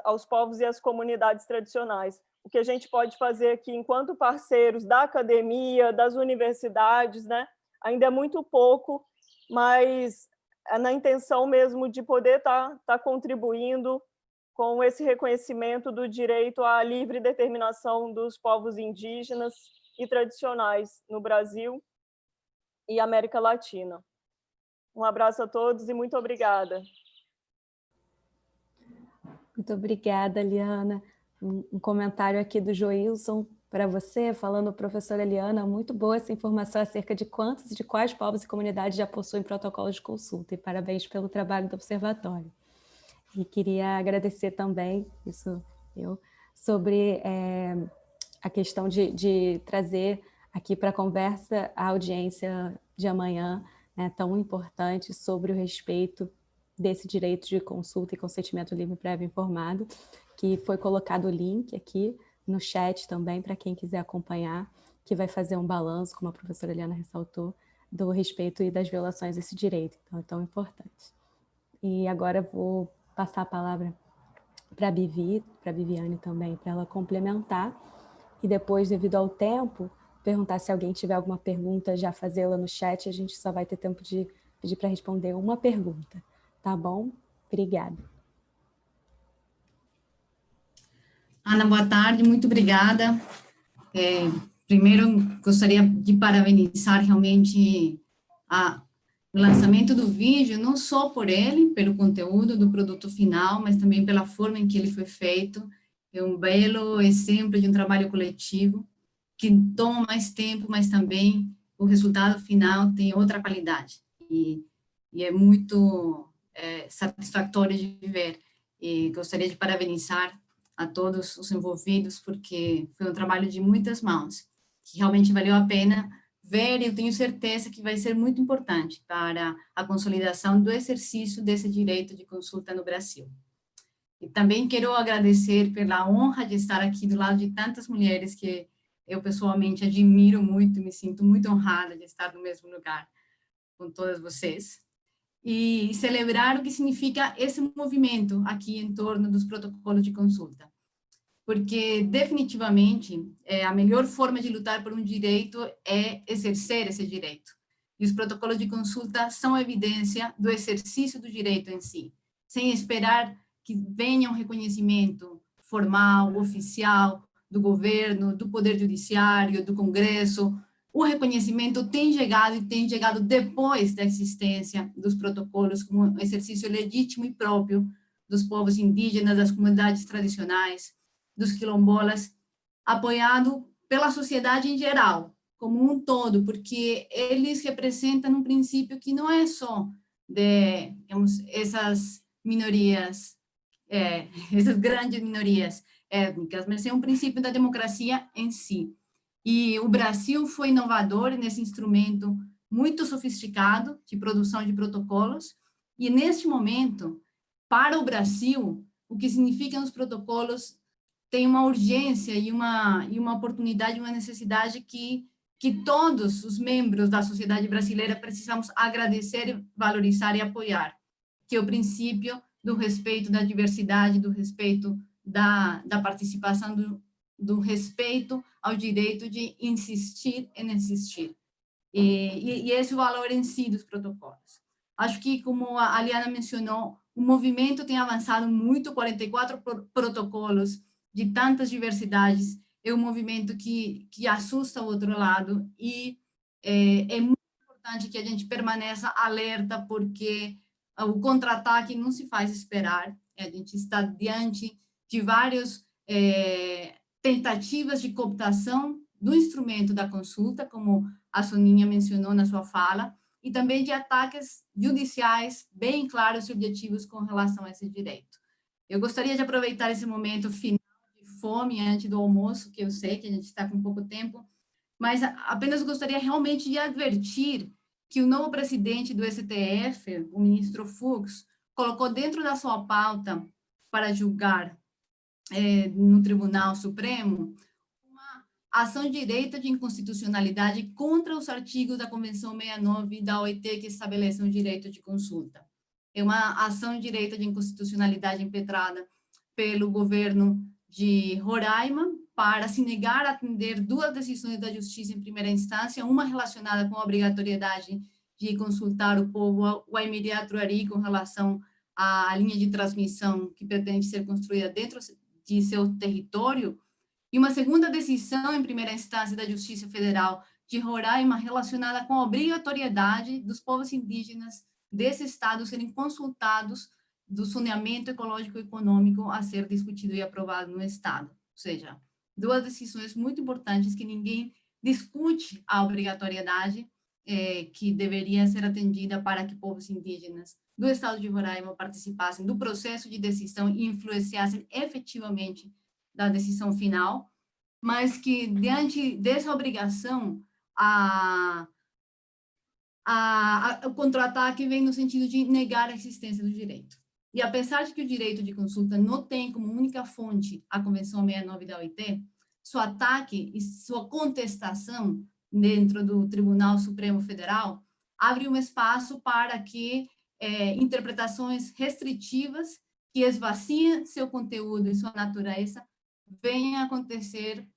aos povos e às comunidades tradicionais. O que a gente pode fazer aqui, enquanto parceiros da academia, das universidades, né, ainda é muito pouco, mas na intenção mesmo de poder estar contribuindo com esse reconhecimento do direito à livre determinação dos povos indígenas e tradicionais no Brasil e América Latina. Um abraço a todos e muito obrigada. Muito obrigada, Eliana. Um comentário aqui do Joilson para você, falando, professora Eliana, muito boa essa informação acerca de quantos e de quais povos e comunidades já possuem protocolos de consulta, e parabéns pelo trabalho do observatório. E queria agradecer também, sobre a questão de trazer aqui para a conversa a audiência de amanhã, né, tão importante, sobre o respeito desse direito de consulta e consentimento livre, prévio e informado, que foi colocado o link aqui no chat também, para quem quiser acompanhar, que vai fazer um balanço, como a professora Eliana ressaltou, do respeito e das violações desse direito. Então, é tão importante. E agora vou passar a palavra para a Viviane também, para ela complementar, e depois, devido ao tempo, perguntar se alguém tiver alguma pergunta, já fazê-la no chat. A gente só vai ter tempo de pedir para responder uma pergunta. Tá bom? Obrigada. Ana, boa tarde, muito obrigada. Primeiro, gostaria de parabenizar realmente o lançamento do vídeo, não só por ele, pelo conteúdo do produto final, mas também pela forma em que ele foi feito. É um belo exemplo de um trabalho coletivo, que toma mais tempo, mas também o resultado final tem outra qualidade. E é muito satisfatório de ver. E gostaria de parabenizar a todos os envolvidos, porque foi um trabalho de muitas mãos, que realmente valeu a pena ver, e eu tenho certeza que vai ser muito importante para a consolidação do exercício desse direito de consulta no Brasil. E também quero agradecer pela honra de estar aqui do lado de tantas mulheres que eu pessoalmente admiro muito, me sinto muito honrada de estar no mesmo lugar com todas vocês. E celebrar o que significa esse movimento aqui em torno dos protocolos de consulta. Porque, definitivamente, a melhor forma de lutar por um direito é exercer esse direito. E os protocolos de consulta são evidência do exercício do direito em si, sem esperar que venha um reconhecimento formal, oficial, do governo, do Poder Judiciário, do Congresso. O reconhecimento tem chegado, e tem chegado depois da existência dos protocolos, como um exercício legítimo e próprio dos povos indígenas, das comunidades tradicionais, dos quilombolas, apoiado pela sociedade em geral, como um todo, porque eles representam um princípio que não é só de, digamos, essas minorias, essas grandes minorias étnicas, mas é um princípio da democracia em si. E o Brasil foi inovador nesse instrumento muito sofisticado de produção de protocolos, e neste momento, para o Brasil, o que significam os protocolos tem uma urgência e uma oportunidade, uma necessidade que todos os membros da sociedade brasileira precisamos agradecer, valorizar e apoiar, que é o princípio do respeito da diversidade, do respeito da participação, do respeito ao direito de insistir em existir. E esse é o valor em si dos protocolos. Acho que, como a Liana mencionou, o movimento tem avançado muito, 44 protocolos de tantas diversidades, é um movimento que assusta o outro lado, e é muito importante que a gente permaneça alerta, porque o contra-ataque não se faz esperar. A gente está diante de várias tentativas de cooptação do instrumento da consulta, como a Soninha mencionou na sua fala, e também de ataques judiciais bem claros e objetivos com relação a esse direito. Eu gostaria de aproveitar esse momento final fome antes do almoço, que eu sei que a gente está com pouco tempo, mas apenas gostaria realmente de advertir que o novo presidente do STF, o ministro Fux, colocou dentro da sua pauta para julgar no Tribunal Supremo uma ação direta de inconstitucionalidade contra os artigos da Convenção 69 da OIT que estabelecem o direito de consulta. É uma ação direta de inconstitucionalidade impetrada pelo governo de Roraima para se negar a atender duas decisões da Justiça em primeira instância, uma relacionada com a obrigatoriedade de consultar o povo Waimiri Atruari com relação à linha de transmissão que pretende ser construída dentro de seu território, e uma segunda decisão em primeira instância da Justiça Federal de Roraima relacionada com a obrigatoriedade dos povos indígenas desse estado serem consultados do saneamento ecológico e econômico a ser discutido e aprovado no Estado. Ou seja, duas decisões muito importantes que ninguém discute a obrigatoriedade que deveria ser atendida para que povos indígenas do Estado de Roraima participassem do processo de decisão e influenciassem efetivamente da decisão final, mas que, diante dessa obrigação, o contra-ataque vem no sentido de negar a existência do direito. E apesar de que o direito de consulta não tem como única fonte a Convenção 69 da OIT, seu ataque e sua contestação dentro do Tribunal Supremo Federal abre um espaço para que interpretações restritivas que esvaciem seu conteúdo e sua natureza venham a acontecer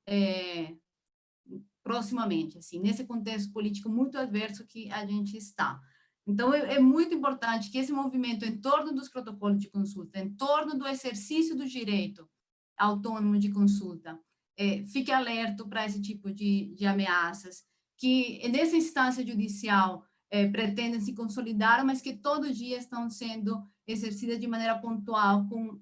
proximamente, assim, nesse contexto político muito adverso que a gente está. Então, é muito importante que esse movimento em torno dos protocolos de consulta, em torno do exercício do direito autônomo de consulta, fique alerta para esse tipo de ameaças, que nessa instância judicial pretendem se consolidar, mas que todo dia estão sendo exercidas de maneira pontual, com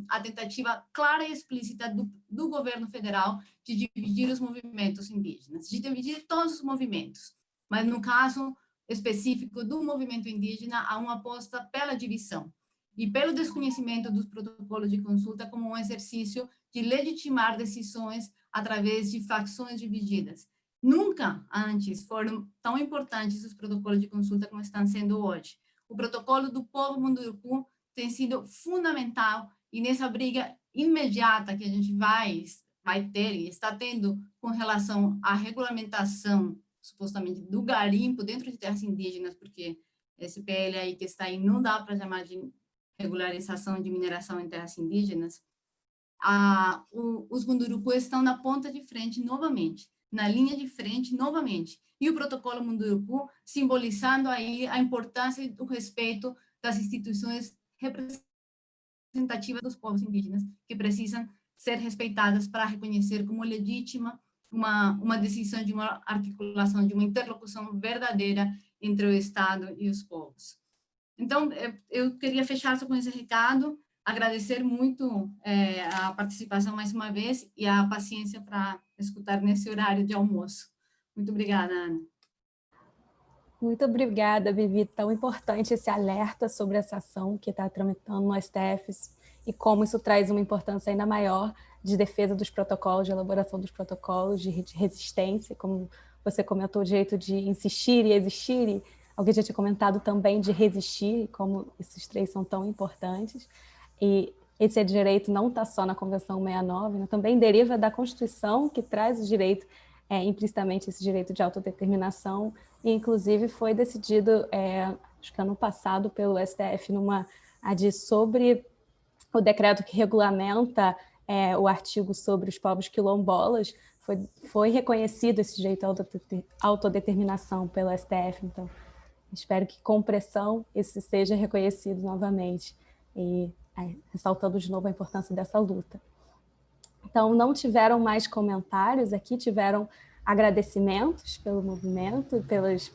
a tentativa clara e explícita do governo federal de dividir os movimentos indígenas, de dividir todos os movimentos. Mas, no caso específico do movimento indígena, há uma aposta pela divisão e pelo desconhecimento dos protocolos de consulta como um exercício de legitimar decisões através de facções divididas. Nunca antes foram tão importantes os protocolos de consulta como estão sendo hoje. O protocolo do povo Munduruku tem sido fundamental e nessa briga imediata que a gente vai ter e está tendo com relação à regulamentação, supostamente, do garimpo dentro de terras indígenas, porque esse PL aí que está aí não dá para chamar de regularização de mineração em terras indígenas, os Munduruku estão na ponta de frente novamente, na linha de frente novamente, e o protocolo Munduruku simbolizando aí a importância do respeito das instituições representativas dos povos indígenas, que precisam ser respeitadas para reconhecer como legítima uma decisão de uma articulação, de uma interlocução verdadeira entre o Estado e os povos. Então, eu queria fechar só com esse recado, agradecer muito a participação mais uma vez e a paciência para escutar nesse horário de almoço. Muito obrigada, Ana. Muito obrigada, Vivi. Tão importante esse alerta sobre essa ação que está tramitando no STF e como isso traz uma importância ainda maior de defesa dos protocolos, de elaboração dos protocolos, de resistência, como você comentou, o direito de insistir e existir, e alguém já tinha comentado também de resistir, como esses três são tão importantes. E esse direito não está só na Convenção 69, né? Também deriva da Constituição, que traz o direito, implicitamente esse direito de autodeterminação, e inclusive foi decidido, acho que ano passado, pelo STF, numa ADI sobre o decreto que regulamenta o artigo sobre os povos quilombolas, foi reconhecido esse direito à autodeterminação pelo STF, então espero que com pressão isso seja reconhecido novamente, e ressaltando de novo a importância dessa luta. Então, não tiveram mais comentários aqui, tiveram agradecimentos pelo movimento,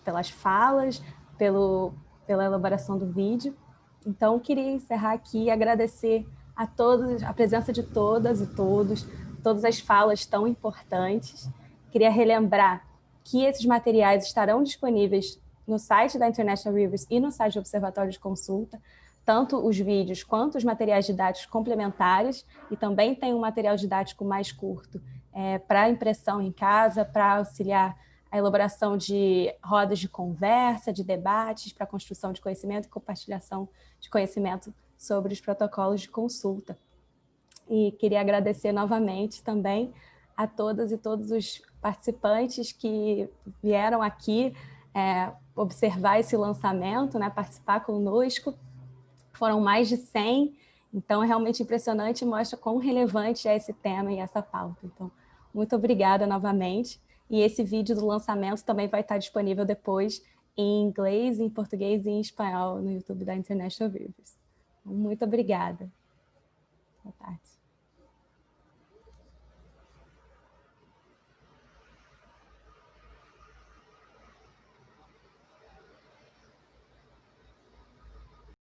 pelas falas, pela elaboração do vídeo. Então, queria encerrar aqui e agradecer a todos, a presença de todas e todos, todas as falas tão importantes. Queria relembrar que esses materiais estarão disponíveis no site da International Rivers e no site do Observatório de Consulta, tanto os vídeos quanto os materiais didáticos complementares, e também tem um material didático mais curto para impressão em casa, para auxiliar a elaboração de rodas de conversa, de debates, para construção de conhecimento e compartilhação de conhecimento sobre os protocolos de consulta. E queria agradecer novamente também a todas e todos os participantes que vieram aqui observar esse lançamento, né, participar conosco. Foram mais de 100, então é realmente impressionante e mostra quão relevante é esse tema e essa pauta. Então, muito obrigada novamente. E esse vídeo do lançamento também vai estar disponível depois em inglês, em português e em espanhol no YouTube da International Rivers. Muito obrigada. Boa tarde.